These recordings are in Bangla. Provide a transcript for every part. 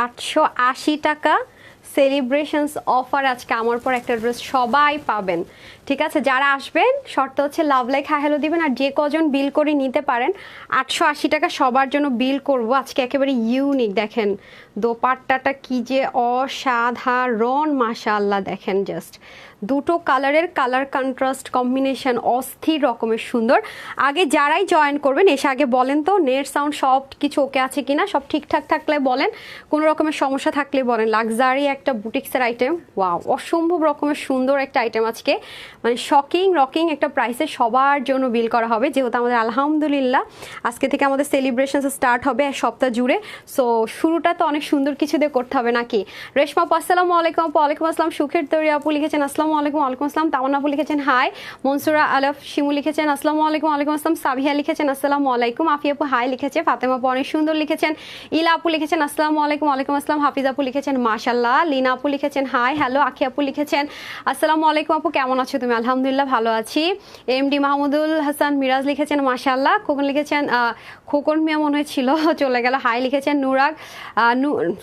880 টাকা সেলিব্রেশনস অফার আজকে আমার পর একটা ড্রেস সবাই পাবেন। ঠিক আছে, যারা আসবেন শর্ত হচ্ছে লাভ লাইক হাই হ্যালো দিবেন, আর যে কজন বিল করে নিতে পারেন 880 টাকা সবার জন্য বিল করব আজকে। একেবারে ইউনিক দেখেন দোপাট্টাটা কি যে অসাধারণ, মাশাআল্লাহ দেখেন জাস্ট দুটো কালারের কালার কন্ট্রাস্ট কম্বিনেশন অস্থির রকমের সুন্দর। আগে যারাই জয়েন করবেন এসে আগে বলেন তো নেট সাউন্ড সব কিছু ওকে আছে কিনা, সব ঠিকঠাক থাকলে বলেন, কোনো রকমের সমস্যা থাকলে বলেন। লাক্সারি একটা বুটিক্সের আইটেম, ওয়াও অসম্ভব রকমের সুন্দর একটা আইটেম আজকে, মানে শকিং রকিং একটা প্রাইসে সবার জন্য বিল করা হবে। যেহেতু আমাদের আলহামদুলিল্লাহ আজকে থেকে আমাদের সেলিব্রেশন স্টার্ট হবে এক সপ্তাহ জুড়ে, সো শুরুটা তো অনেক সুন্দর কিছু দিয়ে করতে হবে নাকি। রেশমা আপু আসসালামু আলাইকুম। ওয়ালাইকুম আসসালাম। সুখের তৈরি আপু লিখেছেন আসসালামু আলাইকুম। ওয়ালাইকুম আসসালাম। তামান্না আপু লিখেছেন হাই। মনসুরা আলফ শিমু লিখেছেন আসসালামু আলাইকুম। ওয়ালাইকুম আসসালাম। সাবিহা লিখেছেন আসসালামু আলাইকুম। আফিয়া আপু হাই লিখেছে। ফাতেমা আপু অনেক সুন্দর লিখেছেন। ইলা আপু লিখেছেন আসসালামু আলাইকুম। ওয়ালাইকুম আসসালাম। হাফিজ আপু লিখেছেন মাশাআল্লাহ। লিনা আপু লিখেছেন হাই হ্যালো। আখি আপু লিখেছেন আসসালামু আলাইকুম আপু কেমন আছো তুমি? আলহামদুলিল্লাহ ভালো আছি। এমডি মাহমুদুল হাসান মিরাজ লিখেছেন মাশাআল্লাহ। খোকন লিখেছেন খোকন মিয়া মনে হয় ছিল চলে গেল, হাই লিখেছেন। নুরাগ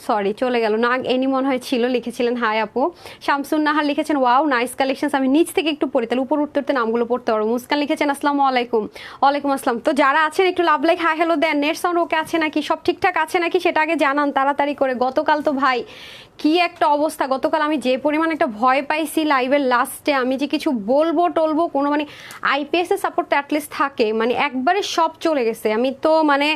সরি চলে গেল, নাগ এনি মনে হয় ছিল লিখেছিলেন হাই আপু। শামসুন নাহার লিখেছেন ওয়াও নাইস কালেকশনস। আমি নিচ থেকে একটু পড়ি তাহলে উপর উঠতে উঠতে নামগুলো পড়তে পারবো। মুস্কান লিখেছেন আসসালামু আলাইকুম। ওয়ালাইকুম আসসালাম। তো যারা আছেন একটু লাভ লাইক হাই হ্যালো দেন। নেট সাউন্ড ওকে আছে নাকি, সব ঠিকঠাক আছে নাকি সেটা আগে জানান তাড়াতাড়ি করে। গতকাল তো ভাই কি একটা অবস্থা, গতকাল আমি যে পরিমাণ একটা ভয় পাইছি লাইভের লাস্টে, আমি যে কিছু বলবো টলবো কোনো মানে আইপিএস এর সাপোর্ট অ্যাটলিস্ট থাকে, মানে একবারে সব চলে গেছে। আমি তো মানে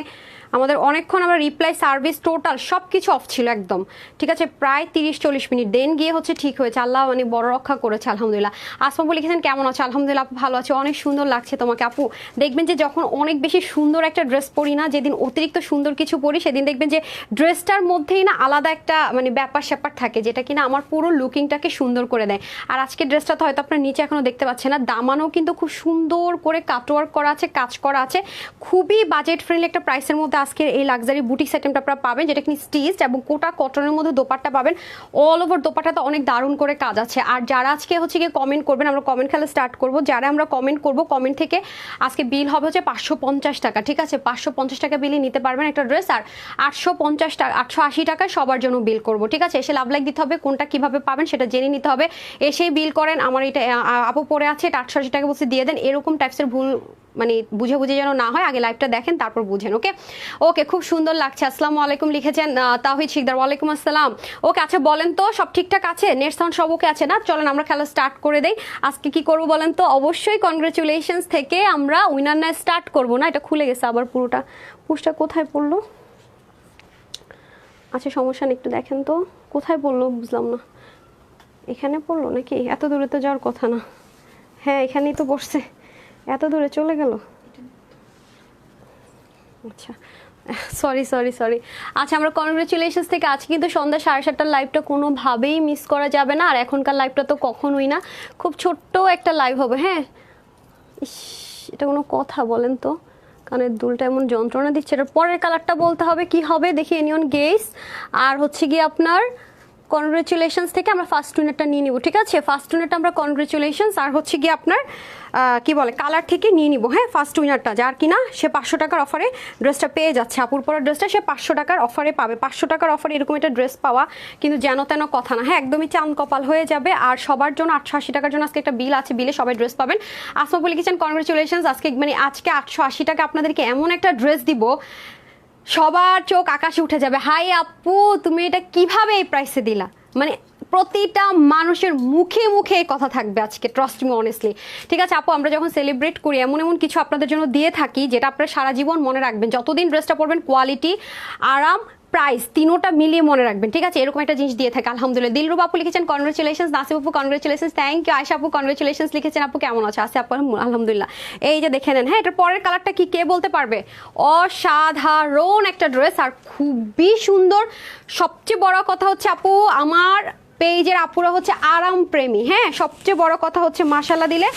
আমাদের অনেকক্ষণ আমরা রিপ্লাই সার্ভিস টোটাল সব কিছু অফ ছিল একদম। ঠিক আছে, প্রায় 30-40 মিনিট দেন গিয়ে হচ্ছে ঠিক হয়েছে। আল্লাহ মানে বড় রক্ষা করেছে আলহামদুলিল্লাহ। আসমা লিখেছেন কেমন আছে? আলহামদুলিল্লাহ আপু ভালো আছে, অনেক সুন্দর লাগছে তোমাকে আপু। দেখবেন যে যখন অনেক বেশি সুন্দর একটা ড্রেস পরি না, যেদিন অতিরিক্ত সুন্দর কিছু পরি সেদিন দেখবেন যে ড্রেসটার মধ্যেই না আলাদা একটা মানে ব্যাপার স্যাপার থাকে, যেটা কিনা আমার পুরো লুকিংটাকে সুন্দর করে দেয়। আর আজকের ড্রেসটা তো হয়তো আপনার নিচে এখনো দেখতে পাচ্ছেন না, দামানও কিন্তু খুব সুন্দর করে কাটওয়ার্ক করা আছে, কাজ করা আছে, খুবই বাজেট ফ্রেন্ডলি একটা প্রাইসের মধ্যে আজকের এই লাক্সারি বুটিক্স আইটেমটা আপনারা পাবেন, যেটা কি স্টিচড এবং কোটা কটনের মধ্যে দোপাট্টা পাবেন। অল ওভার দোপাট্টাতে অনেক দারুণ করে কাজ আছে। আর যারা আজকে হচ্ছে গিয়ে কমেন্ট করবেন, আমরা কমেন্ট খেলা স্টার্ট করব, যারা আমরা কমেন্ট করব কমেন্ট থেকে আজকে বিল হবে হচ্ছে 550 টাকা। ঠিক আছে, 550 টাকা বিলই নিতে পারবেন একটা ড্রেস। আর 850 টাকা 880 টাকা সবার জন্য বিল করব। ঠিক আছে, এসে লাভ লাইক দিতে হবে, কোনটা কিভাবে পাবেন সেটা জেনে নিতে হবে। এসেই বিল করেন, আমার এটা আপু পরে আছে এটা 880 টাকা বলছে দিয়ে দেন, এরকম টাইপসের ভুল মানে বুঝে বুঝে যেন না হয়, আগে লাইভটা দেখেন তারপর বুঝেন। ওকে ওকে, খুব সুন্দর লাগছে। আসসালামু আলাইকুম লিখেছেন তাওহিদ শিকদার। ওয়ালাইকুম আসসালাম। ওকে আচ্ছা বলেন তো সব ঠিকঠাক আছে, নেট সাউন্ড সব ওকে আছে না? চলেন আমরা খেলা স্টার্ট করে দেই। আজকে কি করবো বলেন তো? অবশ্যই কনগ্রেচুলেশনস থেকে আমরা উইনার না স্টার্ট করবো না, এটা খুলে গেছে আবার পুরোটা, পুষটা কোথায় পড়লো? আচ্ছা সমস্যা নেই, একটু দেখেন তো কোথায় পড়লো, বুঝলাম না। এখানে পড়লো নাকি? এত দূরে তো যাওয়ার কথা না। হ্যাঁ এখানেই তো পড়ছে, এত দূরে চলে গেল। আচ্ছা সরি সরি সরি। আচ্ছা আমরা কনগ্রেচুলেশনস থেকে আজকে কিন্তু সন্ধ্যা 7:30টার লাইভটা কোনোভাবেই মিস করা যাবে না। আর এখনকার লাইভটা তো কখনোই না, খুব ছোট্ট একটা লাইভ হবে। হ্যাঁ ইস, এটা কোনো কথা বলেন তো, কানের দুলটা এমন যন্ত্রণা দিচ্ছে। এটার পরের কালারটা বলতে হবে কি হবে দেখি, এনিয়ন গেস। আর হচ্ছে গিয়ে আপনার কনগ্রেচুলেশনস থেকে আমরা ফার্স্ট উইনারটা নিয়ে নিব। ঠিক আছে, ফার্স্ট উইনারটা আমরা কনগ্রেচুলেশনস আর হচ্ছে গিয়ে আপনার কি বলে কালার থেকে নিয়ে নিব। হ্যাঁ ফার্স্ট উইনারটা যার কিনা সে 500 টাকার অফারে ড্রেসটা পেয়ে যাচ্ছে। আপুর পরা ড্রেসটা সে 500 টাকার অফারে পাবে। 500 টাকার অফারে এরকম একটা ড্রেস পাওয়া কিন্তু যেন তেন কথা না। হ্যাঁ একদমই চাঁদ কপাল হয়ে যাবে। আর সবার জন্য 880 টাকার জন্য আজকে একটা বিল আছে, বিলে সবাই ড্রেস পাবেন। আসমা লিখেছেন কনগ্রেচুলেশনস। আজকে মানে আজকে 880 টাকা আপনাদেরকে এমন একটা ড্রেস দিব সবার চোখ আকাশে উঠে যাবে। হাই আপু তুমি এটা কিভাবে এই প্রাইসে দিলা, মানে প্রতিটা মানুষের মুখে মুখে কথা থাকবে আজকে, ট্রাস্ট মি অনেস্টলি। ঠিক আছে আপু, আমরা যখন সেলিব্রেট করি এমন এমন কিছু আপনাদের জন্য দিয়ে থাকি যেটা আপনারা সারা জীবন মনে রাখবেন, যতদিন ড্রেসটা পরবেন। কোয়ালিটি, আরাম, প্রাইস তিনোটা মিলিয়ে মনে রাখবেন। ঠিক আছে, এরকম একটা জিনিস দিয়ে থাকে আলহামদুলিল্লাহ। দিলরুব আপু লিখেছেন কনগ্রেচুলেশনস। নাসিব আপু কনগ্রেচুলেশনস, থ্যাংক ইউ। আয়শা আপু কনগ্রেচুলেশনস লিখেছেন। আপু কেমন আছে? আছে আপু আলহামদুলিল্লাহ। এই যে দেখে নেন, হ্যাঁ এটার পরের কালারটা কি কে বলতে পারবে? অসাধারণ একটা ড্রেস আর খুবই সুন্দর। সবচেয়ে বড় কথা হচ্ছে আপু আমার পেজের আপুরা হচ্ছে আরাম প্রেমী, হ্যাঁ সবচেয়ে বড় কথা হচ্ছে মাশাআল্লাহ দিলে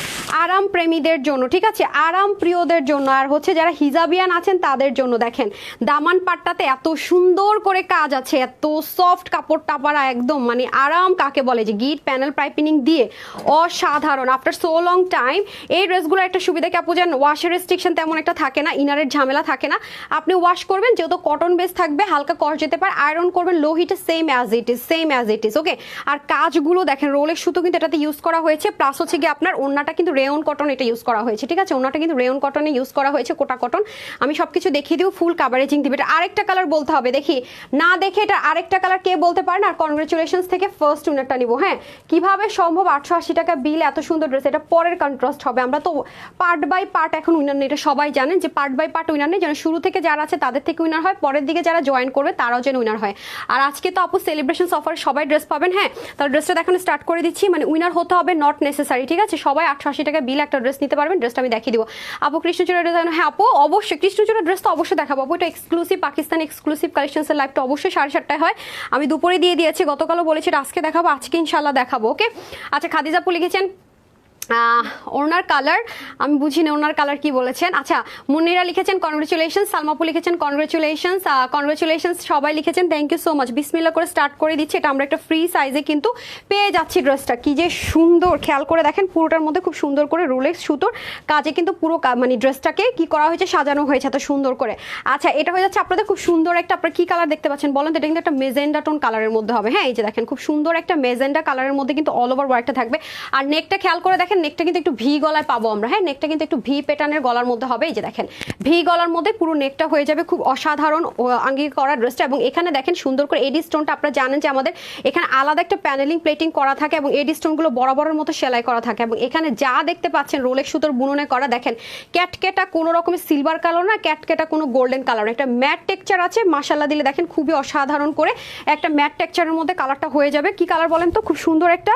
আরাম প্রেমীদের জন্য, ঠিক আছে, আরাম প্রিয়দের জন্য, আর হচ্ছে যারা হিজাবিয়ান আছেন তাদের জন্য। দেখেন দামান পাটটাতে এত সুন্দর করে কাজ আছে, এত সফট কাপড় টাপারা, একদম মানে আরাম কাকে বলে, যে গিট প্যানেল পাইপিনিং দিয়ে অসাধারণ আফটার সো লং টাইম। এই ড্রেসগুলো একটা সুবিধা কি আপু, যেন ওয়াশের রেস্ট্রিকশন তেমন একটা থাকে না, ইনারের ঝামেলা থাকে না, আপনি ওয়াশ করবেন যেহেতু কটন বেস থাকবে, হালকা কষ যেতে পারে, আয়রন করবেন লো হিটে, same as it is okay. আর কাজগুলো দেখেন রোলের সুতো কিন্তু এটাতে ইউজ করা হয়েছে, প্লাস হচ্ছে গিয়ে আপনার ওড়নাটা কিন্তু রেয়ন কটন এটা ইউজ করা হয়েছে, ঠিক আছে, ওড়নাটা কিন্তু রেয়ন কটনে ইউজ করা হয়েছে, কোটা কটন। আমি সবকিছু দেখিয়ে দিব, ফুল কাভারেজিং দিবে। এটা আরেকটা কালার বলতে হবে, দেখি না দেখে এটা আরেকটা কালার কে বলতে পারেন। আর কনগ্রেচুলেশনস থেকে ফার্স্ট উইনারটা নিব। হ্যাঁ কিভাবে সম্ভব 880 টাকা বিল, এত সুন্দর ড্রেস, এটা পরের কন্ট্রাস্ট হবে। আমরা তো পার্ট বাই পার্ট এখন উইনার নেই, এটা সবাই জানেন যে পার্ট বাই পার্ট উইনার নেই, যেন শুরু থেকে যারা আছে তাদের থেকে উইনার হয়, পরের দিকে যারা জয়েন করবে তারাও যেন উইনার হয়। আর আজকে তো আপু সেলিব্রেশন অফারে সবাই ড্রেস পাবেন, হ্যাঁ তার ড্রেসটা দেখানো স্টার্ট করে দিচ্ছি। মানে উইনার হতে হবে নট নেসেসারি, ঠিক আছে, সবাই 880 টাকা বিল একটা ড্রেস নিতে পারবেন। ড্রেসটা আমি দেখিয়ে দিব। আপু কৃষ্ণচূড়া ড্রেস, হ্যাঁ আপু অবশ্যই কৃষ্ণচূড়া ড্রেস তো অবশ্যই দেখাবো আপু, এটা এক্সক্লুসিভ পাকিস্তান এক্সক্লুসিভ কালেকশনসের লাইভটা অবশ্যই 7:30টায় হয়, আমি দুপুরে দিয়ে দিয়েছি, গতকালও বলেছি আজকে দেখাবো, আজকে ইনশাল্লাহ দেখাবো ওকে। আচ্ছা খাদিজা আপু লিখেছেন ওনার কালার, আমি বুঝি না ওনার কালার কি বলেছেন। আচ্ছা মুন্নিরা লিখেছেন কনগ্রেচুলেশন, সালমাপু লিখেছেন কনগ্রেচুলেশনস সবাই লিখেছেন, থ্যাংক ইউ সো মাচ। বিসমিল্লাহ করে স্টার্ট করে দিচ্ছি। এটা আমরা একটা ফ্রি সাইজে কিন্তু পেয়ে যাচ্ছি। ড্রেসটা কি যে সুন্দর, খেয়াল করে দেখেন পুরোটার মধ্যে খুব সুন্দর করে রোলেক্স সুতোর কাজে কিন্তু পুরো মানে ড্রেসটাকে কি করা হয়েছে, সাজানো হয়েছে এত সুন্দর করে। আচ্ছা এটা হয়ে যাচ্ছে আপনাদের খুব সুন্দর একটা, আপনারা কি কালার দেখতে পাচ্ছেন বলেন তো, এটা কিন্তু একটা মেজেন্ডা টোন কালারের মধ্যে হবে, হ্যাঁ এই যে দেখেন খুব সুন্দর একটা মেজেন্ডা কালারের মধ্যে কিন্তু অল ওভার ওয়ার্কটা থাকবে। আর নেকটা খেয়াল করে দেখেন, নেকটা কিন্তু একটু ভি গলায় পাবো আমরা, হ্যাঁ নেকটা কিন্তু একটু ভি প্যাটার্নের গলার মধ্যে হবে, এই যে দেখেন ভি গলার মধ্যে পুরো নেকটা হয়ে যাবে, খুব অসাধারণ আঙ্গিক করা ড্রেসটা। এবং এখানে দেখেন সুন্দর করে এডি স্টোনটা, আপনারা জানেন যে আমাদের এখানে আলাদা একটা প্যানেলিং প্লেটিং করা থাকে এবং এডি স্টোনগুলো বরাবরের মতো সেলাই করা থাকে। এবং এখানে যা দেখতে পাচ্ছেন রোলেক্স সুতোর বুননে করা, দেখেন ক্যাটকেটা কোনো রকমের সিলভার কালার না, ক্যাটকেটা কোনো গোল্ডেন কালার, একটা ম্যাট টেক্সচার আছে, মাশাআল্লাহ দিলে দেখেন খুবই অসাধারণ করে একটা ম্যাট টেক্সচারের মধ্যে কালারটা হয়ে যাবে। কি কালার বলেন তো, খুব সুন্দর একটা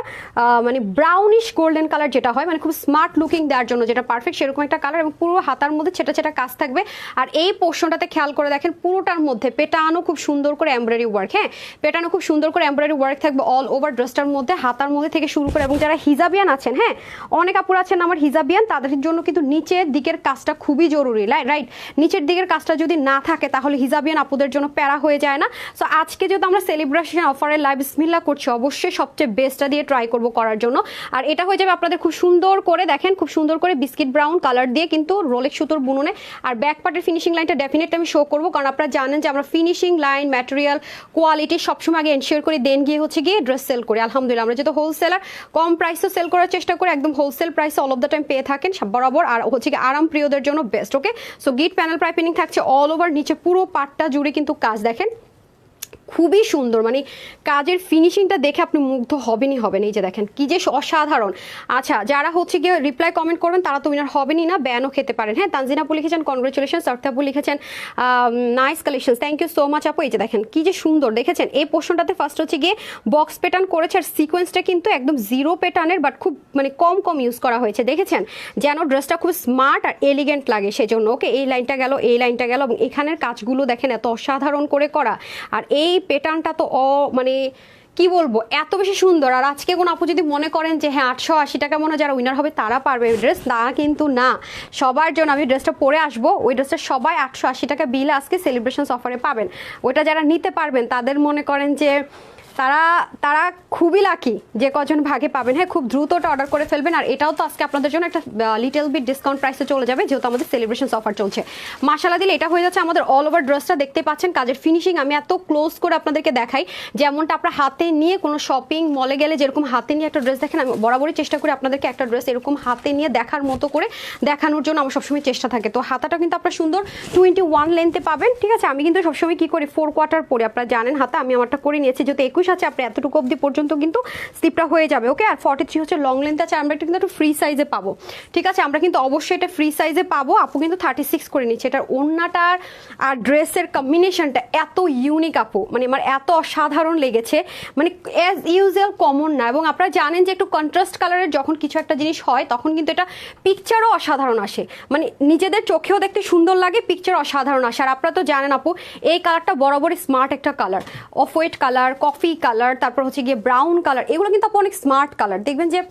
মানে ব্রাউনিশ গোল্ডেন কালার যেটা হয়, মানে খুব স্মার্ট লুকিং দেওয়ার জন্য যেটা পারফেক্ট সেরকম একটা কালার। এবং পুরো হাতার মধ্যে ছেটা ছেটা কাজ থাকবে। আর এই পোর্শনটাতে খেয়াল করে দেখেন পুরোটার মধ্যে পেটানো খুব সুন্দর করে এমব্রয়ডারি ওয়ার্ক, হ্যাঁ পেটানো খুব সুন্দর করে এমব্রয়ডারি ওয়ার্ক থাকবে অল ওভার ড্রেসটার মধ্যে, হাতার মধ্যে থেকে শুরু করে। এবং যারা হিজাবিয়ান আছেন, হ্যাঁ অনেক আপুর আছেন আমার হিজাবিয়ান, তাদের জন্য কিন্তু নিচের দিকের কাজটা খুবই জরুরি, রাইট, নিচের দিকের কাজটা যদি না থাকে তাহলে হিজাবিয়ান আপুদের জন্য প্যারা হয়ে যায় না। সো আজকে যেহেতু আমরা সেলিব্রেশন অফারের লাইভ বিসমিল্লাহ করছি, অবশ্যই সবচেয়ে বেস্টটা দিয়ে ট্রাই করবো করার জন্য। আর এটা হয়ে যাবে আপনাদের খুব সুন্দর করে, দেখেন খুব সুন্দর করে বিস্কিট ব্রাউন কালার দিয়ে কিন্তু রোলেক্স সুতোর বুননে। আর ব্যাক পার্টের ফিনিশিং লাইনটা ডেফিনেটলি আমি শো করবো, কারণ আপনারা জানেন যে আমরা ফিনিশিং লাইন ম্যাটেরিয়াল কোয়ালিটি সবসময় আগে এনশিওর করি, দেন গিয়ে হচ্ছে গিয়ে ড্রেস সেল করি। আলহামদুলিল্লাহ আমরা যেহেতু হোলসেলার, কম প্রাইসও সেল করার চেষ্টা করি, একদম হোলসেল প্রাইসে অল অফ দ্য টাইম পেয়ে থাকেন বরাবর। আর হচ্ছে গিয়ে আরাম প্রিয়দের জন্য বেস্ট ওকে। সো গিট প্যানেল পাইপিনিং থাকছে অল ওভার, নিচে পুরো পাটটা জুড়ে কিন্তু কাজ দেখেন খুবই সুন্দর, মানে কাজের ফিনিশিংটা দেখে আপনি মুগ্ধ হবেনই হবেন। এই যে দেখেন কি যে অসাধারণ। আচ্ছা যারা হচ্ছে গিয়ে রিপ্লাই কমেন্ট করবেন তারা তো উইনার হবেনই না, ব্যানও খেতে পারেন। হ্যাঁ তানজিনা আপু লিখেছেন কনগ্রেচুলেশন, সার্থ আপু লিখেছেন nice collection, thank you so much আপু। এই যে দেখেন কি যে সুন্দর দেখেছেন, এই পোর্শনটাতে ফার্স্ট হচ্ছে গিয়ে বক্স প্যাটার্ন করেছে, আর সিকোয়েন্সটা কিন্তু একদম জিরো প্যাটার্নের, বাট খুব মানে কম ইউজ করা হয়েছে, দেখেছেন যেন ড্রেসটা খুব স্মার্ট আর এলিগেন্ট লাগে সেজন্য ওকে। এই লাইনটা গেল, এই লাইনটা গেল, এবং এখানের কাজগুলো দেখেন এত অসাধারণ করে করা। আর এই প্যাটার্নটা তো মানে কি বলবো এত বেশি সুন্দর। আর আজকে কোন আপু যদি মনে করেন যে হ্যাঁ 880 টাকা মনে যারা উইনার হবে তারা পারবে ড্রেস, তা কিন্তু না, সবার জন্য আমি ড্রেসটা পরে আসবো, ওই ড্রেসটা সবাই 880 টাকা বিলে আজকে সেলিব্রেশন অফারে পাবেন। ওইটা যারা নিতে পারবেন তাদের মনে করেন যে তারা খুবই লাকি যে কজন ভাগে পাবেন। হ্যাঁ খুব দ্রুত ওটা অর্ডার করে ফেলবেন। আর এটাও তো আজকে আপনাদের জন্য একটা লিটল বিট ডিসকাউন্ট প্রাইসে চলে যাবে, যেহেতু আমাদের সেলিব্রেশন অফার চলছে। মাশাআল্লাহ দিলে এটা হয়ে যাচ্ছে আমাদের অল ওভার ড্রেসটা, দেখতে পাচ্ছেন কাজের ফিনিশিং আমি এত ক্লোজ করে আপনাদেরকে দেখাই, যেমনটা আপনার হাতে নিয়ে কোনো শপিং মলে গেলে যেরকম হাতে নিয়ে একটা ড্রেস দেখেন, আমি বরাবরই চেষ্টা করি আপনাদেরকে একটা ড্রেস এরকম হাতে নিয়ে দেখার মতো করে দেখানোর জন্য আমার সবসময় চেষ্টা থাকে। তো হাতাটা কিন্তু আপনার সুন্দর 21 লেন্থে পাবেন, ঠিক আছে। আমি কিন্তু সবসময় কি করি 4 কোয়ার্টার পরে, আপনারা জানেন হাতা, আমি আমারটা করে নিয়েছি, যেহেতু 21 আছে আপনি এতটুকু অবধি পর্যন্ত কিন্তু স্লিপটা হয়ে যাবে ওকে। আর 43 হচ্ছে লং লেন্থ আছে, আমরা কিন্তু একটু ফ্রি সাইজে পাবো, ঠিক আছে, আমরা কিন্তু অবশ্যই এটা ফ্রি সাইজে পাবো। আপু কিন্তু 36 করে নিচ্ছে। এটার ওড়নাটার আর ড্রেসের কম্বিনেশনটা এত ইউনিক আপু, মানে আমার এত অসাধারণ লেগেছে, মানে অ্যাজ ইউজুয়াল কমন না। এবং আপনারা জানেন যে একটু কন্ট্রাস্ট কালারের যখন কিছু একটা জিনিস হয় তখন কিন্তু এটা পিকচারও অসাধারণ আসে, মানে নিজেদের চোখেও দেখতে সুন্দর লাগে, পিকচার অসাধারণ আসে। আর আপনারা তো জানেন আপু এই কালারটা বরাবরই স্মার্ট একটা colour, off white colour, coffee coffee colour, তারপর হচ্ছে গিয়ে ব্রাউন কালার, এগুলো কিন্তু আপু অনেক স্মার্ট কালার। দেখবেন যে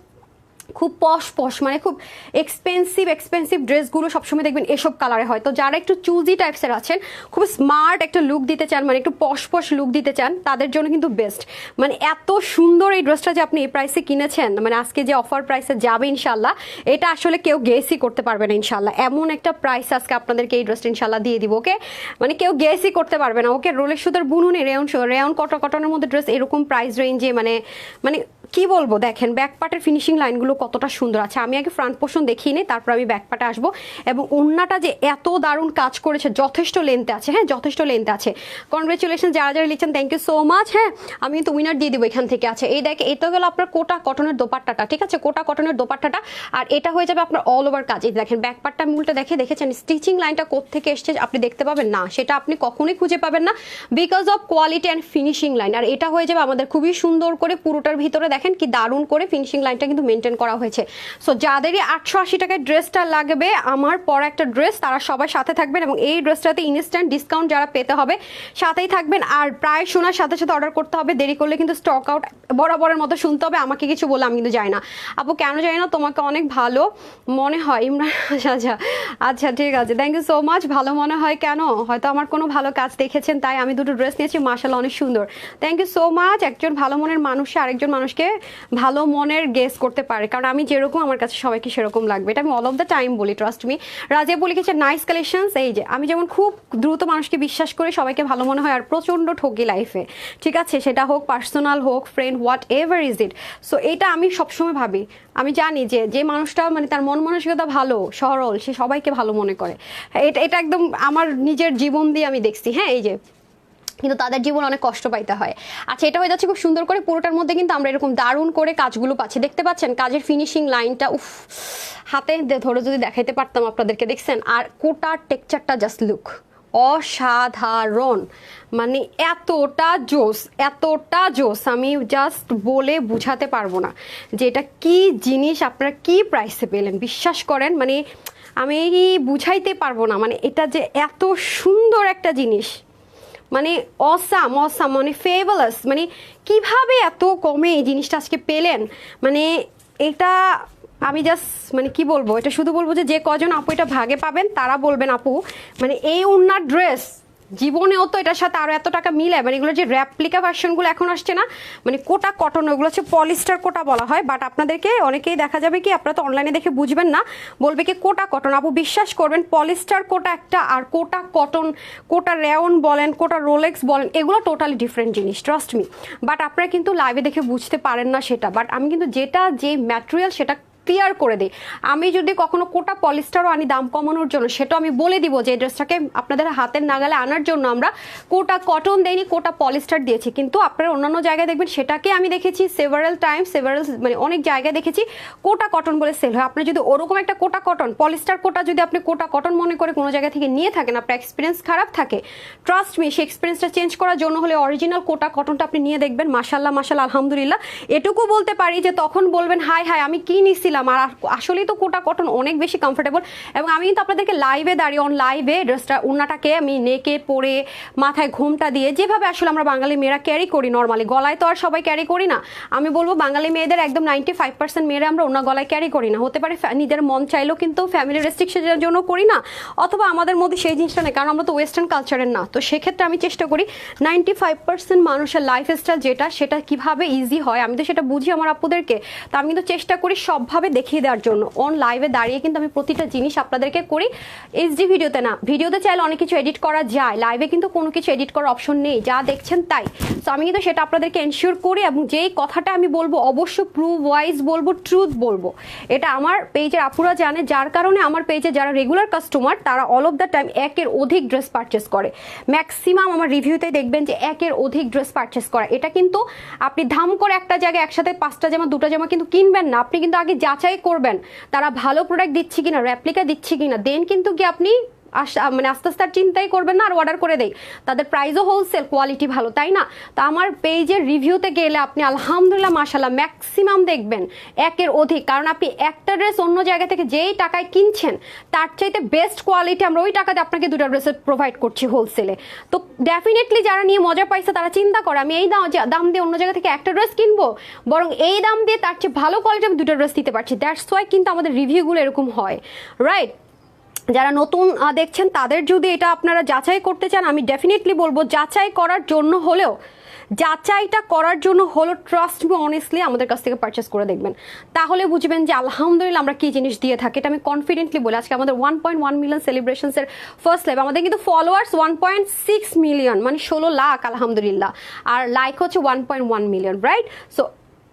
খুব পশ মানে খুব এক্সপেন্সিভ ড্রেসগুলো সবসময় দেখবেন এসব কালারে হয়। তো যারা একটু চুজি টাইপসের আছেন, খুব স্মার্ট একটা লুক দিতে চান, মানে একটু পশ লুক দিতে চান, তাদের জন্য কিন্তু বেস্ট। মানে এত সুন্দর এই ড্রেসটা যে আপনি এই প্রাইসে কিনেছেন, মানে আজকে যে অফার প্রাইসে যাবে ইনশাল্লাহ, এটা আসলে কেউ গেসই করতে পারবে না ইনশাল্লাহ। এমন একটা প্রাইস আজকে আপনাদেরকে এই ড্রেসটা ইনশাল্লাহ দিয়ে দিব, ওকে? মানে কেউ গেসই করতে পারবে না, ওকে? রোলের সুতার বুননে রেয়ন কটনের মধ্যে ড্রেস এরকম প্রাইস রেঞ্জে, মানে মানে কি বলবো, দেখেন ব্যাক পার্টের ফিনিশিং লাইনগুলো কতটা সুন্দর আছে। আমি আগে ফ্রন্ট পোর্শন দেখিয়ে নিই, তারপর আমি ব্যাক পার্টে আসবো। এবং ওড়নাটা যে এত দারুণ কাজ করেছে, যথেষ্ট লেন্থে আছে, হ্যাঁ যথেষ্ট লেন্থে আছে। কনগ্রেচুলেশন যারা যারা লিখছেন, থ্যাংক ইউ সো মাচ। হ্যাঁ, আমি কিন্তু উইনার দিয়ে দিব এখান থেকে। আছে এই দেখে, এটা গেল আপনার কোটা কটনের দোপাট্টাটা, ঠিক আছে? কোটা কটনের দোপাট্টাটা, আর এটা হয়ে যাবে আপনার অল ওভার কাজ। এই দেখেন ব্যাক পার্টটা মূলটা দেখেছেন, স্টিচিং লাইনটা কোত্থেকে এসছে আপনি দেখতে পাবেন না, সেটা আপনি কখনোই খুঁজে পাবেন না, because of quality and finishing line. আর এটা হয়ে যাবে আমাদের খুবই সুন্দর করে পুরোটার ভিতরে দেখেন কি দারুণ করে ফিনিশিং লাইনটা কিন্তু মেনটেন করা হয়েছে। সো যাদেরই 880 টাকায় ড্রেসটা লাগবে, আমার পর একটা ড্রেস, তারা সবাই সাথে থাকবেন। এবং এই ড্রেসটাতে ইনস্ট্যান্ট ডিসকাউন্ট যারা পেতে হবে সাথেই থাকবেন। আর প্রায় শোনার সাথে সাথে অর্ডার করতে হবে, দেরি করলে কিন্তু স্টক আউট বরাবরের মতো শুনতে হবে। আমাকে কিছু বলে আমি কিন্তু যাই না আপু, কেন যাই না, তোমাকে অনেক ভালো মনে হয় ইমরান। আচ্ছা ঠিক আছে, থ্যাংক ইউ সো মাচ। ভালো মনে হয় কেন? হয়তো আমার কোনো ভালো কাজ দেখেছেন, তাই আমি দুটো ড্রেস নিয়েছি, মাশাআল্লাহ অনেক সুন্দর। Thank you so much. একজন ভালো মনের মানুষ আরেকজন মানুষকে ভালো মনের গেস করতে পারে, কারণ আমি যেরকম আমার কাছে সবাইকে সেরকম লাগবে, এটা আমি অল অফ দ্য টাইম বলি, ট্রাস্ট মি। রাজিয়া বলে লিখেছে নাইস কালেকশনস। এই যে আমি যেমন খুব দ্রুত মানুষকে বিশ্বাস করি, সবাইকে ভালো মনে হয়, আর প্রচণ্ড ঠকি লাইফে, ঠিক আছে? সেটা হোক পার্সোনাল হোক friend, what ever is it. So এটা আমি সবসময় ভাবি, আমি জানি যে যে মানুষটা মানে তার মন মানসিকতা ভালো সরল, সে সবাইকে ভালো মনে করে। এটা একদম আমার নিজের জীবন দিয়ে আমি দেখছি। হ্যাঁ, এই যে কিন্তু তাদের জীবন অনেক কষ্ট পাইতে হয়। আচ্ছা, এটা হয়ে যাচ্ছে খুব সুন্দর করে পুরোটার মধ্যে কিন্তু আমরা এরকম দারুণ করে কাজগুলো পাচ্ছি, দেখতে পাচ্ছেন কাজের ফিনিশিং লাইনটা, উফ, হাতে ধরে যদি দেখাইতে পারতাম আপনাদেরকে, দেখছেন? আর কোটার টেক্সচারটা জাস্ট লুক অসাধারণ, মানে এতটা জোস আমি জাস্ট বলে বুঝাতে পারবো না যে এটা কি জিনিস, আপনারা কি প্রাইসে পেলেন। বিশ্বাস করেন, মানে আমি বুঝাইতে পারবো না, মানে এটা যে এত সুন্দর একটা জিনিস, মানে অসাম মানে ফেভারাস, মানে কিভাবে এত কমে এই জিনিসটা আজকে পেলেন। মানে এটা আমি জাস্ট মানে কি বলবো, এটা শুধু বলবো যে যে কজন আপু এটা ভাগে পাবেন তারা বলবেন আপু, মানে এই ওড়নার ড্রেস জীবনেও তো এটার সাথে আরো এত টাকা মিলে। মানে এগুলো যে র্যাপ্লিকা ভার্সনগুলো এখন আসছে না, মানে কোটা কটন, ওগুলো হচ্ছে পলিস্টার কোটা বলা হয়, বাট আপনাদেরকে অনেকেই দেখা যাবে কি, আপনারা তো অনলাইনে দেখে বুঝবেন না, বলবে কি কোটা কটন। আপু বিশ্বাস করবেন, পলিস্টার কোটা একটা আর কোটা কটন, কোটা রেয়ন বলেন, কোটা রোলেক্স বলেন, এগুলো টোটালি ডিফারেন্ট জিনিস, ট্রাস্ট মি। বাট আপনারা কিন্তু লাইভে দেখে বুঝতে পারেন না সেটা, বাট আমি কিন্তু যেটা যে ম্যাটেরিয়াল সেটা ক্লিয়ার করে দিই। আমি যদি কখনো কোটা পলিস্টারও আনি দাম কমানোর জন্য, সেটা আমি বলে দিব যে এই ড্রেসটাকে আপনাদের হাতের নাগালে আনার জন্য আমরা কোটা কটন দেইনি, কোটা পলিস্টার দিয়েছি। কিন্তু আপনারা অন্যান্য জায়গায় দেখবেন সেটাকে আমি দেখেছি সেভারাল মানে অনেক জায়গায় দেখেছি কোটা কটন বলে সেল হয়। আপনি যদি ওরকম একটা কোটা কটন পলিস্টার কোটা যদি আপনি কোটা কটন মনে করে কোনো জায়গা থেকে নিয়ে থাকেন, আপনার এক্সপিরিয়েন্স খারাপ থাকে, ট্রাস্ট মি, সেই এক্সপিরিয়েন্সটা চেঞ্জ করার জন্য হলে অরিজিনাল কোটা কটনটা আপনি নিয়ে দেখবেন, মাশাল্লাহ আলহামদুলিল্লাহ। এটুকু বলতে পারি যে তখন বলবেন হাই আমি কি নিছিলাম। আর আসলেই তো কোটা কটন অনেক বেশি কমফোর্টেবল। এবং আমি কিন্তু আপনাদেরকে লাইভে দাঁড়িয়ে লাইভে ড্রেসটা ওড়নাটাকে আমি নেকে পরে মাথায় ঘোমটা দিয়ে, যেভাবে আসলে আমরা বাঙালি মেয়েরা ক্যারি করি নর্মালি, গলায় তো আর সবাই ক্যারি করি না। আমি বলবো বাঙালি মেয়েদের একদম 95% মেয়েরা আমরা ওড়না গলায় ক্যারি করি না। হতে পারে নিজের মন চাইলেও কিন্তু ফ্যামিলি রেস্ট্রিকশনের জন্য করি না, অথবা আমাদের মধ্যে সেই জিনিসটা নেই, কারণ আমরা তো ওয়েস্টার্ন কালচারের না। তো সেক্ষেত্রে আমি চেষ্টা করি 95% মানুষের লাইফস্টাইল যেটা, সেটা কিভাবে ইজি হয় আমি তো সেটা বুঝি আমার আপুদেরকে। তো আমি কিন্তু চেষ্টা করি সবভাবে দেখিয়ে দেওয়ার জন্য। অন লাইভে দাঁড়িয়ে কিন্তু আমি প্রতিটা জিনিস আপনাদেরকে করি, এইচডি ভিডিওতে না। ভিডিওতে চাইলে অনেক কিছু এডিট করা যায়, লাইভে কিন্তু কোনো কিছু এডিট করার অপশন নেই, যা দেখছেন তাই। তো আমি কিন্তু সেটা আপনাদেরকে এনশিওর করি, এবং যেই কথাটা আমি বলবো অবশ্য প্রুভ ওয়াইজ বলবো, ট্রুথ বলবো। এটা আমার পেজের আপুরা জানে, যার কারণে আমার পেজে যারা রেগুলার কাস্টমার তারা অল অফ দ্য টাইম একের অধিক ড্রেস পারচেস করে। ম্যাক্সিমাম আমার রিভিউতে দেখবেন যে একের অধিক ড্রেস পারচেস করা। এটা কিন্তু আপনি ধাম করে একটা জায়গায় একসাথে 5টা জামা 2টা জামা কিন্তু কিনবেন না, আপনি কিন্তু আগে যাচাই করবেন তারা ভালো প্রোডাক্ট দিচ্ছে কিনা, রেপ্লিকা দিচ্ছে কিনা, দেন কিন্তু কি আপনি মানে আস্তে আস্তে আর চিন্তাই করবেন না, আর অর্ডার করে দেই। তাদের প্রাইসও হোলসেল, কোয়ালিটি ভালো, তাই না? তো আমার পেজের রিভিউতে গেলে আপনি আলহামদুলিল্লাহ মাশাআল্লাহ ম্যাক্সিমাম দেখবেন একের অধিক, কারণ আপনি একটা ড্রেস অন্য জায়গা থেকে যেই টাকায় কিনছেন তার চাইতে বেস্ট কোয়ালিটি আমরা ওই টাকাতে আপনাকে দুটো ড্রেসের প্রোভাইড করছি হোলসেলে। তো ডেফিনেটলি যারা নিয়ে মজা পাইছে তারা চিন্তা করে আমি এই দাম দিয়ে অন্য জায়গা থেকে একটা ড্রেস কিনবো, বরং এই দাম দিয়ে তার চেয়ে ভালো কোয়ালিটি আমি দুটো ড্রেস দিতে পারছি। দ্যাটস ওয়াই কিন্তু আমাদের রিভিউগুলো এরকম হয়, রাইট? যারা নতুন দেখছেন তাদের যদি এটা আপনারা যাচাই করতে চান, আমি ডেফিনেটলি বলবো যাচাই করার জন্য হলেও, যাচাইটা করার জন্য হলো ট্রাস্ট মি অনেস্টলি আমাদের কাছ থেকে পারচেস করে দেখবেন, তাহলে বুঝবেন যে আলহামদুলিল্লাহ আমরা কি জিনিস দিয়ে থাকি। এটা আমি কনফিডেন্টলি বলি। আজকে আমাদের 1.1 মিলিয়ন সেলিব্রেশনসের ফার্স্ট লাইভ, আমাদের কিন্তু ফলোয়ার্স 1.6 মিলিয়ন, মানে 16 লাখ আলহামদুলিল্লাহ, আর লাইক হচ্ছে 1.1 মিলিয়ন, রাইট? সো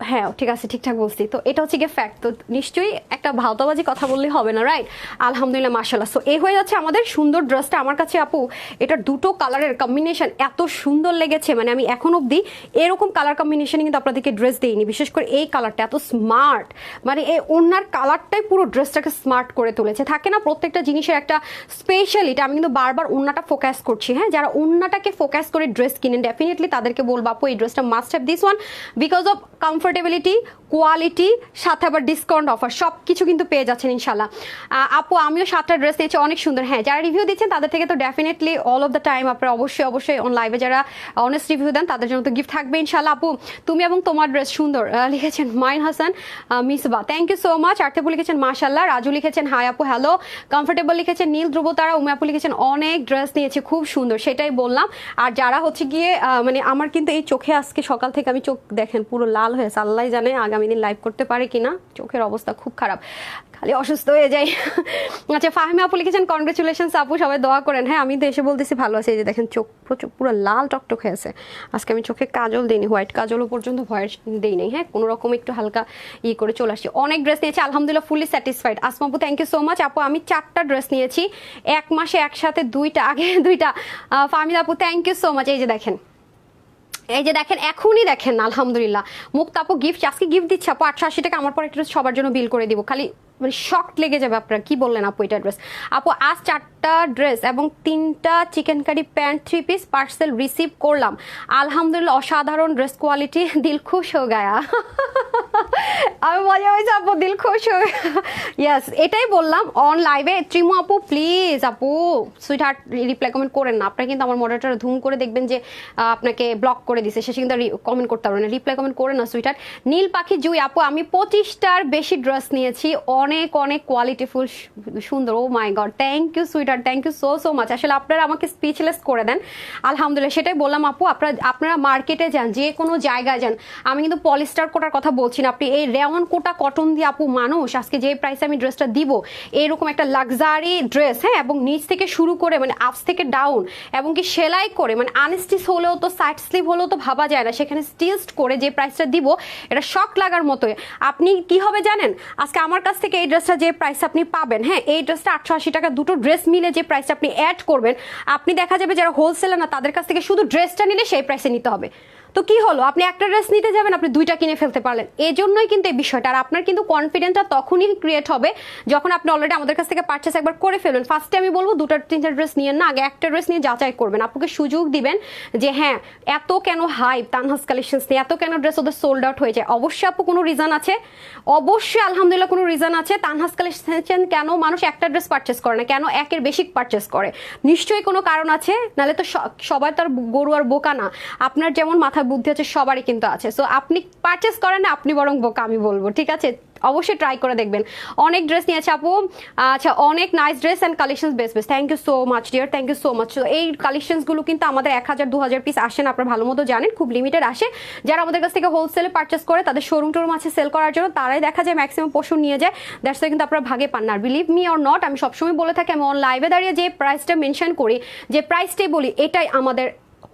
হ্যাঁ ঠিক আছে, ঠিকঠাক বলছি। তো এটা হচ্ছে গিয়ে ফ্যাক্ট, তো নিশ্চয়ই একটা ভাওতাবাজি কথা বললে হবে না, রাইট? আলহামদুলিল্লাহ মাশাআল্লাহ। সো এই হয়ে যাচ্ছে আমাদের সুন্দর ড্রেসটা। আমার কাছে আপু এটার দুটো কালারের কম্বিনেশন এত সুন্দর লেগেছে, মানে আমি এখন অবধি এরকম কালার কম্বিনেশনে কিন্তু আপনাদেরকে ড্রেস দিইনি। বিশেষ করে এই কালারটা এত স্মার্ট, মানে এই ওনার কালারটাই পুরো ড্রেসটাকে স্মার্ট করে তুলেছে। থাকে না প্রত্যেকটা জিনিসের একটা স্পেশালিটি, আমি কিন্তু বারবার ওন্নাটা ফোকাস করছি। হ্যাঁ, যারা ওন্নাটাকে ফোকাস করে ড্রেস কিনেন ডেফিনেটলি তাদেরকে বলবো আপু এই ড্রেসটা must have this one, because of comfortability, quality, সাথে আবার ডিসকাউন্ট অফার সব কিছু কিন্তু পেয়ে যাচ্ছেন ইনশাল্লাহ। আপু আমিও 7টা ড্রেস নিয়েছি, অনেক সুন্দর। হ্যাঁ, যারা রিভিউ দিচ্ছেন তাদের থেকে তো definitely all of the time আপনারা অবশ্যই অন লাইভে যারা অনেস্ট রিভিউ দেন তাদের জন্য তো গিফট থাকবে ইনশাল্লাহ। আপু তুমি এবং তোমার ড্রেস সুন্দর লিখেছেন Main Hasan Misba, thank you so much. আর্থেপু লিখেছেন মাশাল্লাহ, রাজু লিখেছেন হাই আপু হ্যালো, কমফোর্টেবল লিখেছেন নীল, ধ্রুবতারা, উমা আপু লিখেছেন অনেক ড্রেস নিয়েছি খুব সুন্দর, সেটাই বললাম। আর যারা হচ্ছে গিয়ে মানে আমার কিন্তু এই চোখে আজকে সকাল থেকে আমি চোখ দেখেন পুরো লাল হয়েছে, আল্লাহ জানে আগামী দিন লাইভ করতে পারে কিনা, চোখের অবস্থা খুব খারাপ, খালি অসুস্থ হয়ে যাই। আচ্ছা ফাহিমা আপু লিখেছেন কনগ্রেচুলেশনস আপু, সবাই দোয়া করেন। হ্যাঁ আমি তো এসে বলতেছি ভালো আছে, এই যে দেখেন চোখ পুরো লাল টকটক হয়ে আছে। আজকে আমি চোখে কাজল দিইনি, হোয়াইট কাজলও পর্যন্ত ভয়েস দিই নাই। হ্যাঁ, কোনো রকম একটু হালকা করে চলে আসছি। অনেক ড্রেস নিয়েছি আলহামদুলিল্লাহ, ফুলি স্যাটিসফাইড। আসমা আপু থ্যাংক ইউ সো মাচ। আপু আমি 4টা ড্রেস নিয়েছি এক মাসে, একসাথে 2টা, আগে 2টা। ফাহমিদা আপু থ্যাংক ইউ সো মাচ। এই যে দেখেন এখনই দেখেন আলহামদুলিল্লাহ। মুক্তা আপু গিফট, আজকে গিফট দিচ্ছে আপু 880 টাকা, আমার পর একটা সবার জন্য বিল করে দিব, খালি মানে শক লেগে যাবে আপনারা কি বললেন আপু এটা ড্রেস। আপু আজ 4টা ড্রেস এবং 3টা chicken curry pant 3 piece parcel receive করলাম আলহামদুলিল্লাহ, অসাধারণ ড্রেস কোয়ালিটি, দিল খুশ হয়ে গায়া। আমি মজা হয়েছে আপু, দিল খুশ হয়ে, ইয়েস এটাই বললাম অন লাইভে। ত্রিমু আপু প্লিজ আপু সুইট হার্ট রিপ্লাই কমেন্ট করেন না, আপনারা কিন্তু আমার মডারেটর ধুম করে দেখবেন যে আপনাকে ব্লক করে দিছে, শেষে কিন্তু কমেন্ট করতে পারবেন না, রিপ্লাই কমেন্ট করেন না সুইট হার্ট। নীল পাখি জুই আপু আমি 25টার বেশি ড্রেস নিয়েছি, অনেক কোয়ালিটিফুল সুন্দর। Oh my God, thank you sweeter, thank you so much. আসলে আপনারা আমাকে স্পিচলেস করে দেন আলহামদুলিল্লাহ, সেটাই বললাম আপু। আপনারা মার্কেটে যান, যে কোনো জায়গায় যান, আমি কিন্তু পলিস্টার কোটার কথা বলছি না, আপনি এই রেওয়ান কোটা কটন দিয়ে আপু মানুষ আজকে যে প্রাইসে আমি ড্রেসটা দিব, এরকম একটা লাক্সারি ড্রেস, হ্যাঁ, এবং নিচ থেকে শুরু করে মানে আপস থেকে ডাউন, এবং কি সেলাই করে, মানে আনস্টিচ হলেও তো, সাইড স্লিভ হলেও তো ভাবা যায় না, সেখানে স্টিচড করে যে প্রাইসটা দিব এটা শক লাগার মতোই। আপনি কি হবে জানেন, আজকে আমার কাছ থেকে এই ড্রেসটা যে প্রাইস আপনি পাবেন, হ্যাঁ এই ড্রেসটা 880 টাকা, দুটো ড্রেস মিলে যে প্রাইসটা আপনি অ্যাড করবেন, আপনি দেখা যাবে যারা হোলসেলার না তাদের কাছ থেকে শুধু ড্রেসটা নিলে সেই প্রাইসে নিতে হবে। তো কি হলো, আপনি একটা ড্রেস নিতে যাবেন, আপনি 2টা কিনে ফেলতে পারলেন। এই জন্যই কিন্তু এই বিষয়টা। আর আপনার কিন্তু কনফিডেন্সটা তখনই ক্রিয়েট হবে যখন আপনি অলরেডি আমাদের কাছ থেকে পারচেস একবার করে ফেলবেন। ফার্স্টে আমি বলবো 2-3টা ড্রেস নিয়ে না, আগে একটা ড্রেস নিয়ে যাচাই করবেন, আপুকে সুযোগ দিবেন যে হ্যাঁ এত কেন হাইপ তানহাস কালেকশনস নিয়ে, এত কেন ড্রেস ওদের সোল্ড আউট হয়ে যায়। অবশ্যই আপু কোনো রিজন আছে, অবশ্যই আলহামদুলিল্লাহ কোনো রিজন আছে। তানহাস কালেকশন কেন মানুষ একটা ড্রেস পারচেস করে না, কেন একের বেশি পারচেস করে, নিশ্চয়ই কোনো কারণ আছে, নাহলে তো সবাই তার গরু আর বোকা না। আপনার যেমন মাথায় বুদ্ধি আছে সবারই কিন্তু আছে। সো আপনি পারচেস করেন না, আপনি বরং বোকা আমি বলবো, ঠিক আছে? অবশ্যই ট্রাই করে দেখবেন। অনেক ড্রেস নিয়েছে আপু, আচ্ছা অনেক nice dress and collection best, thank you so much dear, thank you so much. এই কালেকশনসগুলো কিন্তু আমাদের 1000-2000 পিস আসেন, আপনারা ভালো মতো জানেন, খুব লিমিটেড আসে। যারা আমাদের কাছ থেকে হোলসেলে পারচেস করে তাদের শোরুম টোরুম আছে সেল করার জন্য, তারাই দেখা যায় ম্যাক্সিমাম পশু নিয়ে যায়, দ্যাটস ওয়াই কিন্তু আপনারা ভাগে পান না। আর বিলিভ মি অর নট, আমি সবসময় বলে থাকি, আমি অন লাইভে দাঁড়িয়ে যে প্রাইসটা মেনশন করি, যে প্রাইসটাই বলি, এটাই আমাদের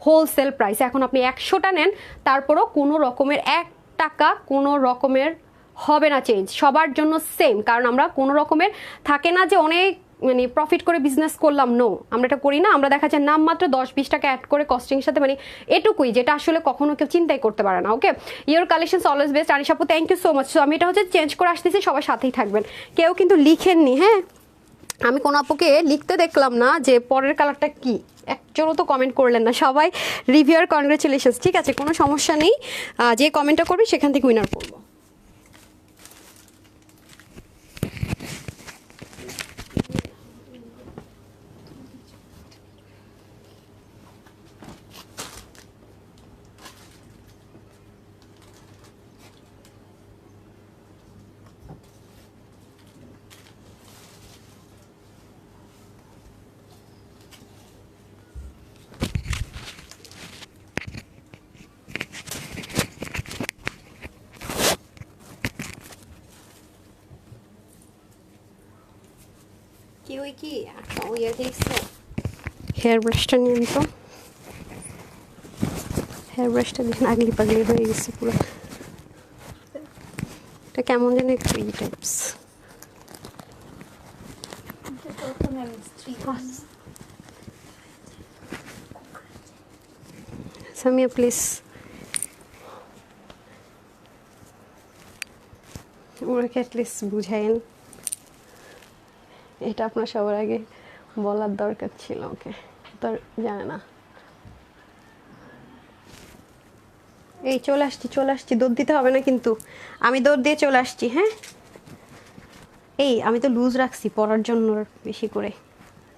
হোলসেল প্রাইস। এখন আপনি 100টা নেন, তারপরও কোনো রকমের 1 টাকা কোনো রকমের হবে না চেঞ্জ, সবার জন্য সেম। কারণ আমরা কোনো রকমের থাকে না যে অনেক মানে প্রফিট করে বিজনেস করলাম, নো আমরা এটা করি না। আমরা দেখা যায় নামমাত্র 10-20 টাকা অ্যাড করে কস্টিং সাথে, মানে এটুকুই, যেটা আসলে কখনো কেউ চিন্তাই করতে পারে না। Okay, your collection always best Anish আপু, thank you so much. So আমি এটা হচ্ছে চেঞ্জ করে আসতেছি, সবার সাথেই থাকবেন। কেউ কিন্তু লিখেননি, হ্যাঁ আমি কোন আপুকে লিখতে দেখলাম না যে পরের কালারটা কি, একজনও তো কমেন্ট করলেন না, সবাই রিভিউয়ার কনগ্রাচুলেশনস। ঠিক আছে, কোনো সমস্যা নেই, যে কমেন্টটা করবে সেখান থেকে উইনার করবো। কি ওই কি হেয়ার ব্রাশটা নিন তো, হেয়ার ব্রাশটা দেখুন আগলি পাগলি হয়ে গেছে পুরো, এটা কেমন যেন একটু ই টাইপস। সামিয়া প্লিজ ওনাকে অ্যাটলিস্ট বুঝাইন, এটা আপনার সবার আগে বলার দরকার ছিল, ওকে তো জানে না। এই চলে আসছি, দৌড় দিতে হবে না কিন্তু, আমি দৌড় দিয়ে চলে আসছি। হ্যাঁ, এই আমি তো লুজ রাখছি পরার জন্য বেশি করে,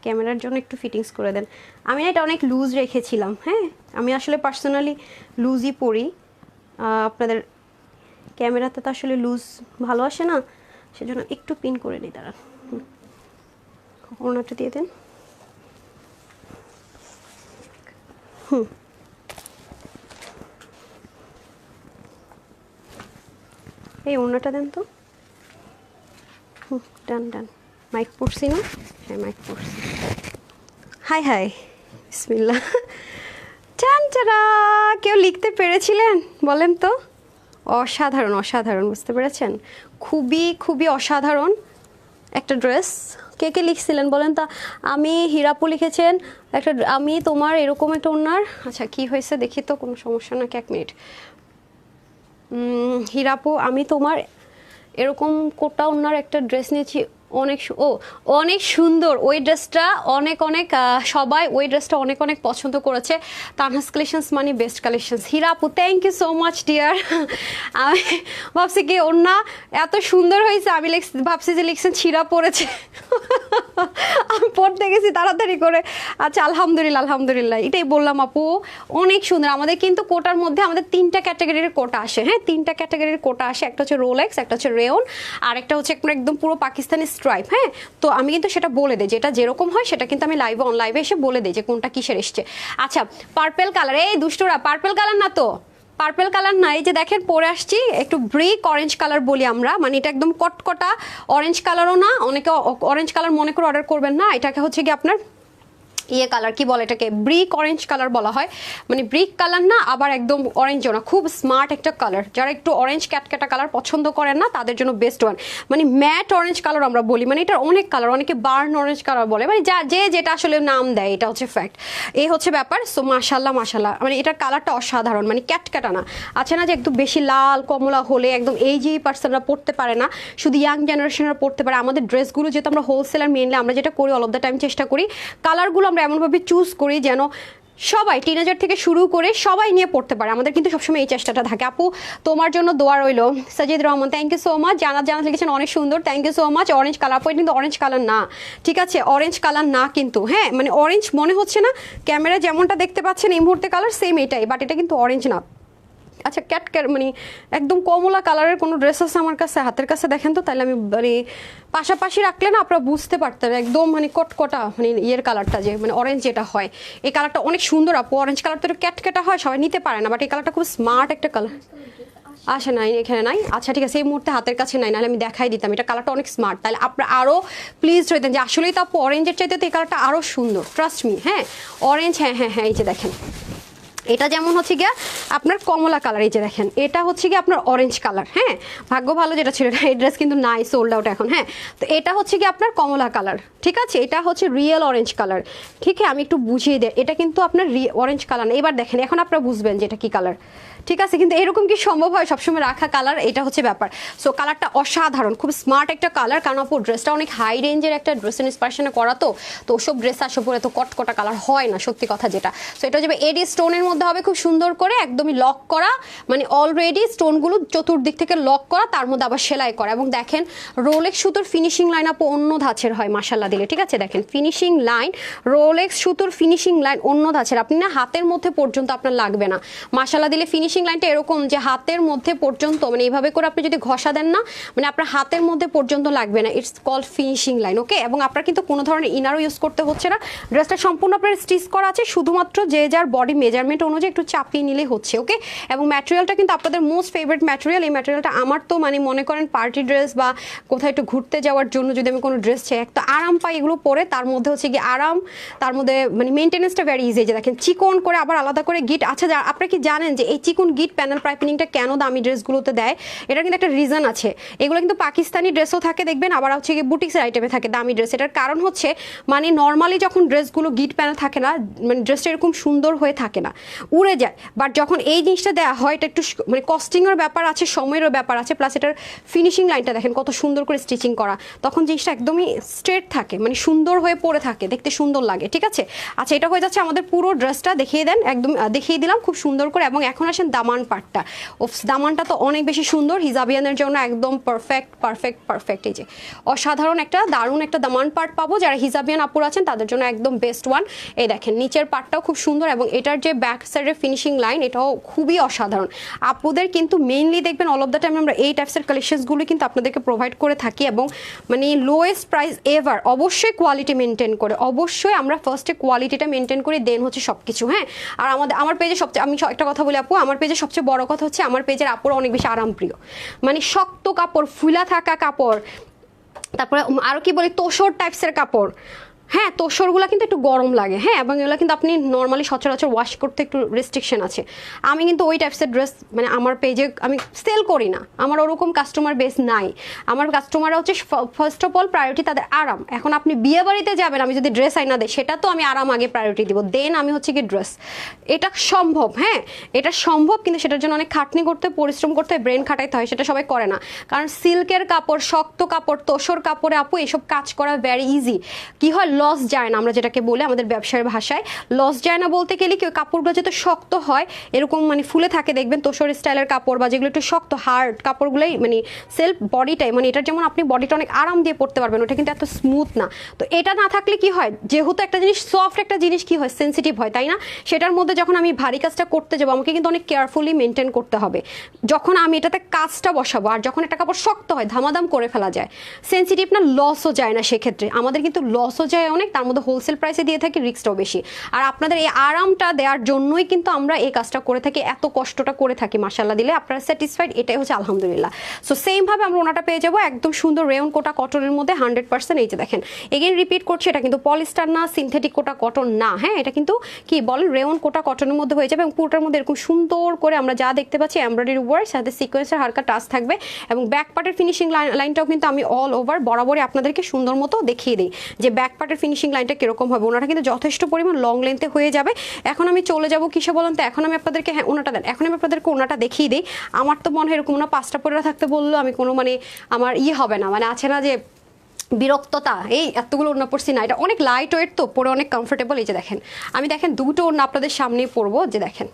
ক্যামেরার জন্য একটু ফিটিংস করে দেন। আমি না এটা অনেক লুজ রেখেছিলাম। হ্যাঁ, আমি আসলে পার্সোনালি লুজই পরি, আপনাদের ক্যামেরাতে তো আসলে লুজ ভালো আসে না, সেজন্য একটু পিন করে নিই। দাঁড়ান, ওড়নাটা দিয়ে দেন। এই ওড়নাটা দেন তো। ডান ডান। মাইক পড়ছি না? হ্যাঁ মাইক পড়ছি। হাই হাই, বিসমিল্লাহ। চানচারা, কেউ লিখতে পেরেছিলেন বলেন তো? অসাধারণ অসাধারণ, বুঝতে পেরেছেন? খুবই খুবই অসাধারণ একটা ড্রেস। কে কে লিখছিলেন বলেন তা? আমি হিরাপু লিখেছেন একটা, আমি তোমার এরকম একটা ওনার, আচ্ছা কি হয়েছে দেখি তো, কোনো সমস্যা নাকি? এক মিনিট। হিরাপু, আমি তোমার এরকম কোটা ওনার একটা ড্রেস নিয়েছি, অনেক সুন্দর ওই ড্রেসটা, অনেক অনেক সবাই ওই ড্রেসটা অনেক অনেক পছন্দ করেছে। তানহাস কালেকশনস মানে বেস্ট কালেকশনস। হিরাপু thank you so much dear. আমি ভাবছি কি ওড়না এত সুন্দর হয়েছে, আমি ভাবছি যে লিখছেন ছিঁড়া পড়েছে। আমি পড়তে গেছি তাড়াতাড়ি করে। আচ্ছা আলহামদুলিল্লাহ আলহামদুলিল্লাহ, এটাই বললাম আপু, অনেক সুন্দর। আমাদের কিন্তু কোটার মধ্যে আমাদের 3টা ক্যাটাগরির কোটা আসে। হ্যাঁ, 3টা ক্যাটাগরির কোটা আসে, একটা হচ্ছে রোলেক্স, একটা হচ্ছে রেয়ন, আর একটা হচ্ছে একদম পুরো পাকিস্তানি স্ট্রাইপ। হ্যাঁ, তো আমি কিন্তু সেটা বলে দিই, যেটা যেরকম হয় সেটা কিন্তু আমি লাইভে অন লাইভে এসে বলে দিই যে কোনটা কিসের এসছে। আচ্ছা, পার্পেল কালার, এই দুষ্টুরা পার্পেল কালার না তো, পার্পেল কালার না, এই যে দেখেন পরে আসছি একটু ব্রিক অরেঞ্জ কালার বলি আমরা, মানে এটা একদম কটকটা অরেঞ্জ কালারও না, অনেকে অরেঞ্জ কালার মনে করে অর্ডার করবেন না, এটাকে হচ্ছে কি আপনার ইয়ে কালার, কি বলে এটাকে, ব্রিক অরেঞ্জ কালার বলা হয়। মানে ব্রিক কালার না, আবার একদম অরেঞ্জও না, খুব স্মার্ট একটা কালার। যারা একটু অরেঞ্জ ক্যাটক্যাটা কালার পছন্দ করেন না তাদের জন্য বেস্ট ওয়ান। মানে ম্যাট অরেঞ্জ কালার আমরা বলি, মানে এটার অনেক কালার, অনেকে বার্ন অরেঞ্জ কালার বলে, মানে যে যেটা আসলে নাম দেয়, এটা হচ্ছে ফ্যাক্ট, এই হচ্ছে ব্যাপার। সো মাশাল্লাহ মাশাল্লাহ, মানে এটার কালারটা অসাধারণ, মানে ক্যাটক্যাটা না, আছে না যে একটু বেশি লাল কমলা হলে একদম এইজি পার্সনরা পড়তে পারে না, শুধু ইয়াং জেনারেশনরা পড়তে পারে। আমাদের ড্রেসগুলো যেহেতু আমরা হোলসেলার, মেনলি আমরা যেটা করি অল অফ দ্য টাইম চেষ্টা করি কালারগুলো আমরা এমনভাবে চুজ করি যেন সবাই টিনেজার থেকে শুরু করে সবাই নিয়ে পড়তে পারে। আমাদের কিন্তু সবসময় এই চেষ্টাটা থাকে। আপু তোমার জন্য দোয়া রইলো। Sajid Rahman thank you so much. Jannat লিখেছেন অনেক সুন্দর, thank you so much. Orange colour, আপু কিন্তু অরেঞ্জ কালার না, ঠিক আছে, অরেঞ্জ কালার না কিন্তু। হ্যাঁ, মানে অরেঞ্জ মনে হচ্ছে না, ক্যামেরা যেমনটা দেখতে পাচ্ছেন এই মুহূর্তে কালার সেম এটাই, বাট এটা কিন্তু অরেঞ্জ না। আচ্ছা, মানে একদম কমলা কালারের কোনো ড্রেস আছে আমার কাছে, হাতের কাছে দেখেন তো, তাহলে আমি মানে পাশাপাশি রাখলে না আপনারা বুঝতে পারতেন একদম মানে কটকটা মানে ইয়ের কালারটা, যে মানে অরেঞ্জ যেটা হয়, এই কালারটা অনেক সুন্দর আপু। অরেঞ্জ কালার তো একটু ক্যাটকেটা হয়, সবাই নিতে পারে না, বাট এই কালারটা খুব স্মার্ট একটা কালার। আচ্ছা নাই, এখানে নাই, আচ্ছা ঠিক আছে, এই মুহূর্তে হাতের কাছে নাই, নাহলে আমি দেখাই দিতাম। এটা কালারটা অনেক স্মার্ট, তাহলে আপনারা আরও প্লিজ হইতেন যে আসলেই তো আপু অরেঞ্জের চাইতে তো এই কালারটা আরও সুন্দর, ট্রাস্ট মি। হ্যাঁ অরেঞ্জ, হ্যাঁ হ্যাঁ হ্যাঁ, এই যে দেখেন এটা যেমন হচ্ছে গিয়া আপনার কমলা কালার, এই যে দেখেন এটা হচ্ছে গিয়ে আপনার অরেঞ্জ কালার। হ্যাঁ, ভাগ্য ভালো যেটা ছিল না, এই ড্রেস কিন্তু নাই, সোল্ড আউট এখন। হ্যাঁ, তো এটা হচ্ছে কি আপনার কমলা কালার, ঠিক আছে, এটা হচ্ছে রিয়েল অরেঞ্জ কালার। ঠিক আছে, আমি একটু বুঝিয়ে দিই, এটা কিন্তু আপনার অরেঞ্জ কালার না। এবার দেখেন, এখন আপনারা বুঝবেন যে এটা কি কালার, ঠিক আছে, কিন্তু এরকম কি সম্ভব হয় সবসময় রাখা কালার? এটা হচ্ছে ব্যাপার। সো কালারটা অসাধারণ, খুব স্মার্ট একটা কালার, কারণ আপু ড্রেসটা অনেক হাই রেঞ্জের একটা ড্রেস ইন্সপিরেশনে করা, তো ওসব ড্রেস আসে পরে তো কটকটা কালার হয় না, সত্যি কথা যেটা। সো এটা যাবে এডি স্টোনের মধ্যে হবে, খুব সুন্দর করে একদমই লক করা, মানে অলরেডি স্টোনগুলো চতুর্দিক থেকে লক করা, তার মধ্যে আবার সেলাই করা। এবং দেখেন রোলেক্স সুতোর ফিনিশিং লাইন আপু অন্য ধাঁচের হয় মাশাল্লাহ দিলে, ঠিক আছে? দেখেন ফিনিশিং লাইন, রোলেক্স সুতোর ফিনিশিং লাইন অন্য ধাঁচের, আপনি না হাতের মধ্যে পর্যন্ত আপনার লাগবে না মাশাল্লাহ দিলে। ফিনিশিং লাইনটা এরকম যে হাতের মধ্যে পর্যন্ত, মানে এইভাবে করে আপনি যদি ঘষা দেন না, মানে আপনার হাতের মধ্যে পর্যন্ত লাগবে না। ইটস কল্ড ফিনিশিং লাইন, ওকে? এবং আপনার কিন্তু কোনো ধরনের ইনারও ইউজ করতে হচ্ছে না, ড্রেসটা সম্পূর্ণ আপনার স্টিচ করা আছে, শুধুমাত্র যে যার বডি মেজারমেন্ট অনুযায়ী একটু চাপিয়ে নিলেই হচ্ছে, ওকে? এবং ম্যাটেরিয়ালটা কিন্তু আপনাদের মোস্ট ফেভারিট ম্যাটেরিয়াল। এই ম্যাটেরিয়ালটা আমার তো মানে মনে করেন পার্টি ড্রেস বা কোথাও একটু ঘুরতে যাওয়ার জন্য যদি আমি কোনো ড্রেস চাই, একটা আরাম পাই এগুলো পরে, তার মধ্যে হচ্ছে কি আরাম, তার মধ্যে মানে মেনটেনেন্সটা ভেরি ইজি। যে দেখেন চিকন করে আবার আলাদা করে গিট। আচ্ছা, আপনারা কি জানেন যে এই চিকন গিট প্যানেল পাইপিংটা কেন দামি ড্রেসগুলোতে দেয়? এটা কিন্তু একটা রিজন আছে। এগুলো কিন্তু পাকিস্তানি ড্রেসও থাকে দেখবেন, আবার হচ্ছে কি বুটিক্সের আইটেমে থাকে দামি ড্রেস। এটার কারণ হচ্ছে মানে নর্মালি যখন ড্রেসগুলো গিট প্যানেল থাকে না, মানে ড্রেসটা এরকম সুন্দর হয়ে থাকে না, উড়ে যায়। বাট যখন এই জিনিসটা দেওয়া হয়, এটা একটু মানে কস্টিংয়ের ব্যাপার আছে, সময়েরও ব্যাপার আছে, প্লাস এটার ফিনিশিং লাইনটা দেখেন কত সুন্দর করে স্টিচিং করা, তখন জিনিসটা একদমই স্ট্রেট থাকে, মানে সুন্দর হয়ে পড়ে থাকে, দেখতে সুন্দর লাগে, ঠিক আছে? আচ্ছা, এটা হয়ে যাচ্ছে আমাদের পুরো ড্রেসটা, দেখিয়ে দেন, একদম দেখিয়ে দিলাম খুব সুন্দর করে। এবং এখন আসেন দামান পার্টটা। দামানটা তো অনেক বেশি সুন্দর, হিজাবিয়ানের জন্য একদম পারফেক্ট পারফেক্ট পারফেক্ট। এই যে অসাধারণ একটা দারুণ একটা দামান পার্ট পাবো, যারা হিজাবিয়ান আপুর আছেন তাদের জন্য একদম বেস্ট ওয়ান। এই দেখেন নিচের পার্টটাও খুব সুন্দর, এবং এটার যে ব্যাক সাইডের ফিনিশিং লাইন এটাও খুবই অসাধারণ। আপুদের কিন্তু মেইনলি দেখবেন অল অফ দ্য টাইম আমরা এই টাইপসের কালেকশনসগুলো কিন্তু আপনাদেরকে প্রোভাইড করে থাকি, এবং মানে লোয়েস্ট প্রাইস এভার। অবশ্যই কোয়ালিটি মেনটেন করে, অবশ্যই আমরা ফার্স্টে কোয়ালিটিটা মেনটেন করি, দেন হচ্ছে সব কিছু, হ্যাঁ? আর আমার পেজে সবচেয়ে, আমি একটা কথা বলি আপু, আমার পেজে সবচেয়ে বড় কথা হচ্ছে আমার পেজের আপুরা অনেক বেশি আরামপ্রিয়, মানে শক্ত কাপড়, ফুলা থাকা কাপড়, তারপরে আরও কি বলি তোষর টাইপসের কাপড়, হ্যাঁ তোষরগুলো কিন্তু একটু গরম লাগে, হ্যাঁ, এবং এগুলো কিন্তু আপনি নর্মালি সচরাচর ওয়াশ করতে একটু রেস্ট্রিকশন আছে। আমি কিন্তু ওই টাইপসের ড্রেস মানে আমার পেজে আমি সেল করি না, আমার ওরকম কাস্টমার বেস নাই। আমার কাস্টমাররা হচ্ছে ফার্স্ট অফ অল প্রায়োরিটি তাদের আরাম। এখন আপনি বিয়ে বাড়িতে যাবেন, আমি যদি ড্রেস আইনা দেয়, সেটা তো আমি আরাম আগে প্রায়োরিটি দিব, দেন আমি হচ্ছে কি ড্রেস। এটা সম্ভব, হ্যাঁ এটা সম্ভব, কিন্তু সেটার জন্য অনেক খাটনি করতে, পরিশ্রম করতে হয়, ব্রেন খাটাইতে হয়, সেটা সবাই করে না। কারণ সিল্কের কাপড়, শক্ত কাপড়, তোষর কাপড়ে আপু এসব কাজ করা ভেরি ইজি। কি হয়, লস যায় না, আমরা যেটাকে বলি আমাদের ব্যবসার ভাষায় লস যায় না বলতে গেলে কি, ওই কাপড়গুলো যত শক্ত হয় এরকম মানে ফুলে থাকে দেখবেন, তোষর স্টাইলের কাপড় বা যেগুলো একটু শক্ত হার্ড কাপড়গুলোই মানে সেলফ বডিটাই, মানে এটার যেমন আপনি বডিটা অনেক আরাম দিয়ে পড়তে পারবেন, ওটা কিন্তু এত স্মুথ না। তো এটা না থাকলে কি হয়, যেহেতু একটা জিনিস সফট, একটা জিনিস কি হয় সেন্সিটিভ হয়, তাই না? সেটার মধ্যে যখন আমি ভারী কাজটা করতে যাবো, আমাকে কিন্তু অনেক কেয়ারফুলি মেনটেন করতে হবে। যখন আমি এটাতে কাজটা বসাবো, আর যখন একটা কাপড় শক্ত হয় ধামাধাম করে ফেলা যায়, সেন্সিটিভ না, লসও যায় না, সেক্ষেত্রে আমাদের কিন্তু লসও যায় অনেক, তার মধ্যে হোলসেল প্রাইসে দিয়ে থাকি, রিস্কটাও বেশি। আর আপনাদের এই আরামটা দেওয়ার জন্যই কিন্তু আমরা এই কাজটা করে থাকি, এত কষ্টটা করে থাকি, মাশাআল্লাহ দিলে আপনারা স্যাটিসফাইড, এটাই হচ্ছে আলহামদুলিল্লাহ। সো সেম ভাবে আমরা ওনাটা পেয়ে যাবো একদম সুন্দর রেয়ন কোটা কটনের মধ্যে 100%। এই যে দেখেন এগেন রিপিট করছি, এটা কিন্তু পলিস্টার না, সিনথেটিক কোটা কটন না, হ্যাঁ এটা কিন্তু কি বলেন রেয়ন কোটা কটনের মধ্যে হয়ে যাবে, এবং পুরোটার মধ্যে এরকম সুন্দর করে আমরা যা দেখতে পাচ্ছি এমব্রয়ডারি ওয়ার্ক, সাথে সিকোয়েন্সের হালকা টাচ থাকবে, এবং ব্যাক পার্টের ফিনিশিং লাইনটাও কিন্তু আমি অল ওভার বরাবরই আপনাদেরকে সুন্দর মতো দেখিয়ে দিই যে ব্যাক পার্টের ফিনিশিং লাইনটা কিরকম হবে। ওনাটা কিন্তু যথেষ্ট পরিমাণ লং লেন্থে হয়ে যাবে। এখন আমি চলে যাব কিসে বলেন তো, এখন আমি আপনাদেরকে, হ্যাঁ ওনাটা দেন, এখন আমি আপনাদেরকে ওনাটা দেখিয়ে দিই। আমার তো মনে হয় এরকম না 5টা পরে থাকতে বললো আমি কোনো মানে আমার হবে না, মানে আছে না যে বিরক্ততা, এই এতগুলো ওড়না পরছি না, এটা অনেক লাইট ওয়েট তো পরে অনেক কমফোর্টেবল। এই যে দেখেন আমি দেখেন দুটো ওড়না আপনাদের সামনেই পরবো, যে দেখেন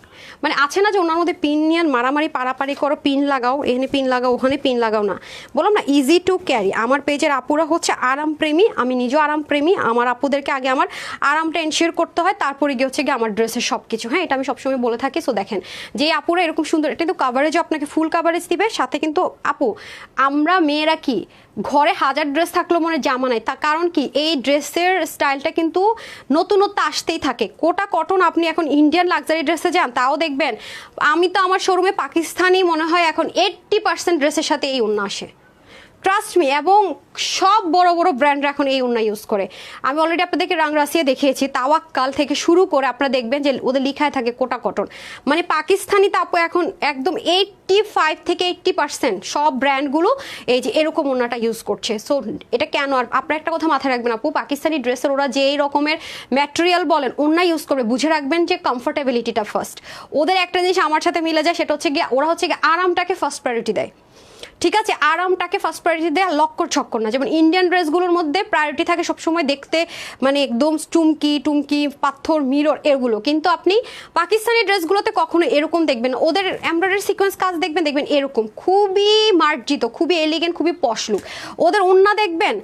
মানে আছে না যে ওনার মধ্যে পিন নিয়ে মারামারি পারাপারি করো, পিন লাগাও, এখানে পিন লাগাও, ওখানে পিন লাগাও না, বললাম না ইজি টু ক্যারি। আমার পেজের আপুরা হচ্ছে আরাম প্রেমী, আমি নিজেও আরাম প্রেমী, আমার আপুদেরকে আগে আমার আরামটা এনশিওর করতে হয়, তারপরে গিয়ে হচ্ছে গিয়ে আমার ড্রেসের সব কিছু, হ্যাঁ এটা আমি সবসময় বলে থাকি। সো দেখেন যে আপুরা এরকম সুন্দর, এটা কিন্তু কাভারেজও আপনাকে ফুল কাভারেজ দিবে, সাথে কিন্তু আপু আমরা মেয়েরা কি ঘরে 1000 ড্রেস থাকলেও মনে জামা নাই, তার কারণ কি এই ড্রেসের স্টাইলটা কিন্তু নতুনত্ব আসতেই থাকে। কোটা কটন আপনি এখন ইন্ডিয়ান লাক্সারি ড্রেসে যান তাও দেখবেন, আমি তো আমার শোরুমে পাকিস্তানি মনে হয় এখন 80% ড্রেসের সাথে এই ওড়না আসে, ট্রাস্ট মি। এবং সব বড় বড় ব্র্যান্ড এখন এই ওড়না ইউজ করে। আমি অলরেডি আপনাদেরকে রাংরাসিয়া দেখিয়েছি, তাওয়াক্কাল থেকে শুরু করে আপনারা দেখবেন যে ওদের লিখায় থাকে কোটা কটন। মানে পাকিস্তানিতে আপু এখন একদম 85 থেকে 80% সব ব্র্যান্ডগুলো এই যে এরকম ওড়নাটা ইউজ করছে। সো এটা কেন? আর আপনার একটা কথা মাথায় রাখবেন আপু, পাকিস্তানি ড্রেসের ওরা যেই রকমের ম্যাটেরিয়াল বলেন ওড়না ইউজ করবে, বুঝে রাখবেন যে কমফোর্টেবিলিটিটা ফার্স্ট। ওদের একটা জিনিস আমার সাথে মিলে যায়, সেটা হচ্ছে গিয়ে ওরা হচ্ছে গিয়ে আরামটাকে ফার্স্ট প্রায়োরিটি দেয়। ঠিক আছে, আরামটাকে ফার্স্ট প্রায়োরিটি দেয়, লক্কর ছক্কর না। যেমন ইন্ডিয়ান ড্রেসগুলোর মধ্যে প্রায়োরিটি থাকে সবসময় দেখতে মানে একদম চুমকি টুমকি পাথর মিরর এগুলো, কিন্তু আপনি পাকিস্তানি ড্রেসগুলোতে কখনো এরকম দেখবেন। ওদের এমব্রয়ডারি সিকোয়েন্স কাজ দেখবেন এরকম খুবই মার্জিত, খুবই এলিগেন্ট, খুবই পশ লুক। ওদের ওড়না দেখবেন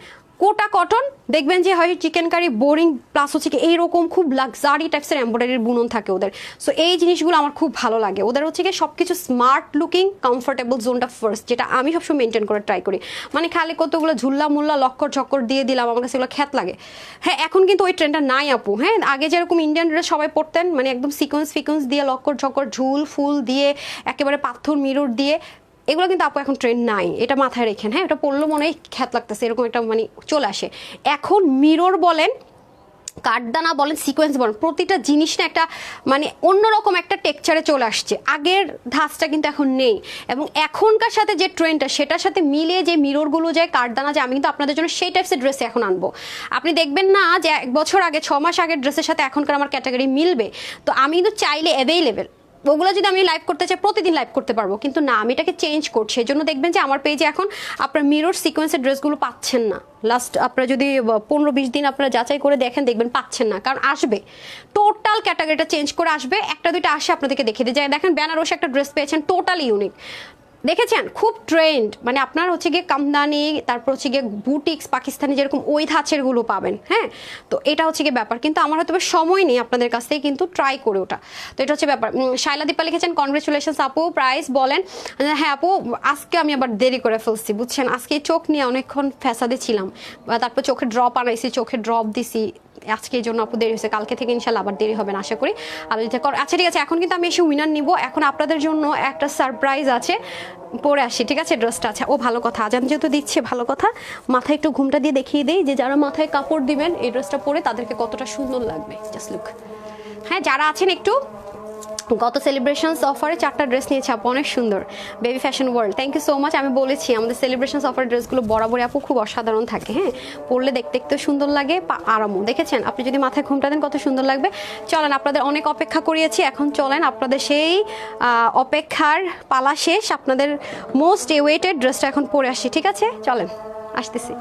কোটা কটন, দেখবেন যে হয় চিকেন কারি বোরিং, প্লাস হচ্ছে কি এইরকম খুব লাক্সারি টাইপসের এমব্রয়ডারির বুনন থাকে ওদের। সো এই জিনিসগুলো আমার খুব ভালো লাগে। ওদের হচ্ছে কি সব কিছু স্মার্ট লুকিং, কমফোর্টেবল জোনটা ফার্স্ট, যেটা আমি সবসময় মেনটেন করে ট্রাই করি। মানে খালি কতগুলো ঝুল্লা মুল্লা লক্কর চক্কর দিয়ে দিলাম, আমার কাছে এগুলো খ্যাত লাগে। হ্যাঁ, এখন কিন্তু ওই ট্রেন্ডটা নাই আপু। হ্যাঁ, আগে যেরকম ইন্ডিয়ান ড্রেস সবাই পরতেন, মানে একদম সিকোয়েন্স ফিকোয়েন্স দিয়ে লক্কর চক্কর ঝুল ফুল দিয়ে একেবারে পাথর মিরর দিয়ে, এগুলো কিন্তু আপু এখন ট্রেন্ড নাই, এটা মাথায় রেখেন। হ্যাঁ, এটা পড়লো মনে হয় খ্যাত লাগতেছে, এরকম একটা মানে চলে আসে। এখন মিরর বলেন, কাঠদানা বলেন, সিকোয়েন্স বলেন, প্রতিটা জিনিস না একটা মানে অন্যরকম একটা টেক্সচারে চলে আসছে। আগের ধাঁচটা কিন্তু এখন নেই। এবং এখনকার সাথে যে ট্রেন্ডটা, সেটার সাথে মিলিয়ে যে মিররগুলো যায়, কাঠদানা যায়, আমি কিন্তু আপনাদের জন্য সেই টাইপসের ড্রেস এখন আনবো। আপনি দেখবেন না যে 1 বছর আগে 6 মাস আগের ড্রেসের সাথে এখনকার আমার ক্যাটাগরি মিলবে। তো আমি কিন্তু চাইলে অ্যাভেইলেবল, ওগুলো যদি আমি লাইভ করতে চাই প্রতিদিন লাইভ করতে পারবো, কিন্তু না, আমি এটাকে চেঞ্জ করছি। এই জন্য দেখবেন যে আমার পেজে এখন আপনার মিরর সিকোয়েন্সের ড্রেসগুলো পাচ্ছেন না। লাস্ট আপনারা যদি 15-20 দিন আপনারা যাচাই করে দেখেন, দেখবেন পাচ্ছেন না, কারণ আসবে টোটাল ক্যাটাগরিটা চেঞ্জ করে আসবে। একটা দুইটা আসে আপনাদেরকে দেখিয়ে দিয়ে যায়। দেখেন বেনারসে একটা ড্রেস পেয়েছেন টোটালি ইউনিক, দেখেছেন, খুব ট্রেন্ড। মানে আপনার হচ্ছে গিয়ে কামদানি, তারপর হচ্ছে গিয়ে বুটিক্স পাকিস্তানি যেরকম ওই ধাঁচেরগুলো পাবেন। হ্যাঁ, তো এটা হচ্ছে গিয়ে ব্যাপার, কিন্তু আমার হয়তো সময় নেই আপনাদের কাছ থেকে কিন্তু ট্রাই করে ওটা। তো এটা হচ্ছে ব্যাপার। শাইলা দীপা লিখেছেন কনগ্রেচুলেশনস আপু, প্রাইস বলেন। হ্যাঁ আপু, আজকে আমি আবার দেরি করে ফেলছি বুঝছেন, আজকে চোখ নিয়ে অনেকক্ষণ ফ্যাসাদে ছিলাম, তারপর চোখে ড্রপ আনাইছি, চোখে ড্রপ দিছি, আজকে এই জন্য আপু দেরি হয়েছে। কালকে থেকে ইনশাল্লাহ আবার দেরি হবে না আশা করি। আচ্ছা ঠিক আছে, এখন কিন্তু আমি এসে উইনার নিব। এখন আপনাদের জন্য একটা সারপ্রাইজ আছে, পরে আসি। ঠিক আছে, ড্রেসটা আচ্ছা, ও ভালো কথা, আজান যেহেতু দিচ্ছে ভালো কথা, মাথায় একটু ঘুমটা দিয়ে দেখিয়ে দেই যে যারা মাথায় কাপড় দিবেন এই ড্রেসটা পরে তাদেরকে কতটা সুন্দর লাগবে। Just look. হ্যাঁ, যারা আছেন একটু, গত সেলিব্রেশনস অফারে 4টা ড্রেস নিয়েছে আপু, অনেক সুন্দর। Baby fashion world, thank you so much. আমি বলেছি আমাদের সেলিব্রেশনস অফার ড্রেসগুলো বরাবরই আপু খুব অসাধারণ থাকে। হ্যাঁ, পরলে দেখতে দেখতেও সুন্দর লাগে, আরামও। দেখেছেন আপনি যদি মাথায় ঘুমটা দেন কত সুন্দর লাগবে। চলেন, আপনাদের অনেক অপেক্ষা করিয়েছি, এখন চলেন আপনাদের সেই অপেক্ষার পালা শেষ। আপনাদের মোস্ট এওয়েটেড ড্রেসটা এখন পরে আসি। ঠিক আছে, চলেন, আসতেছি।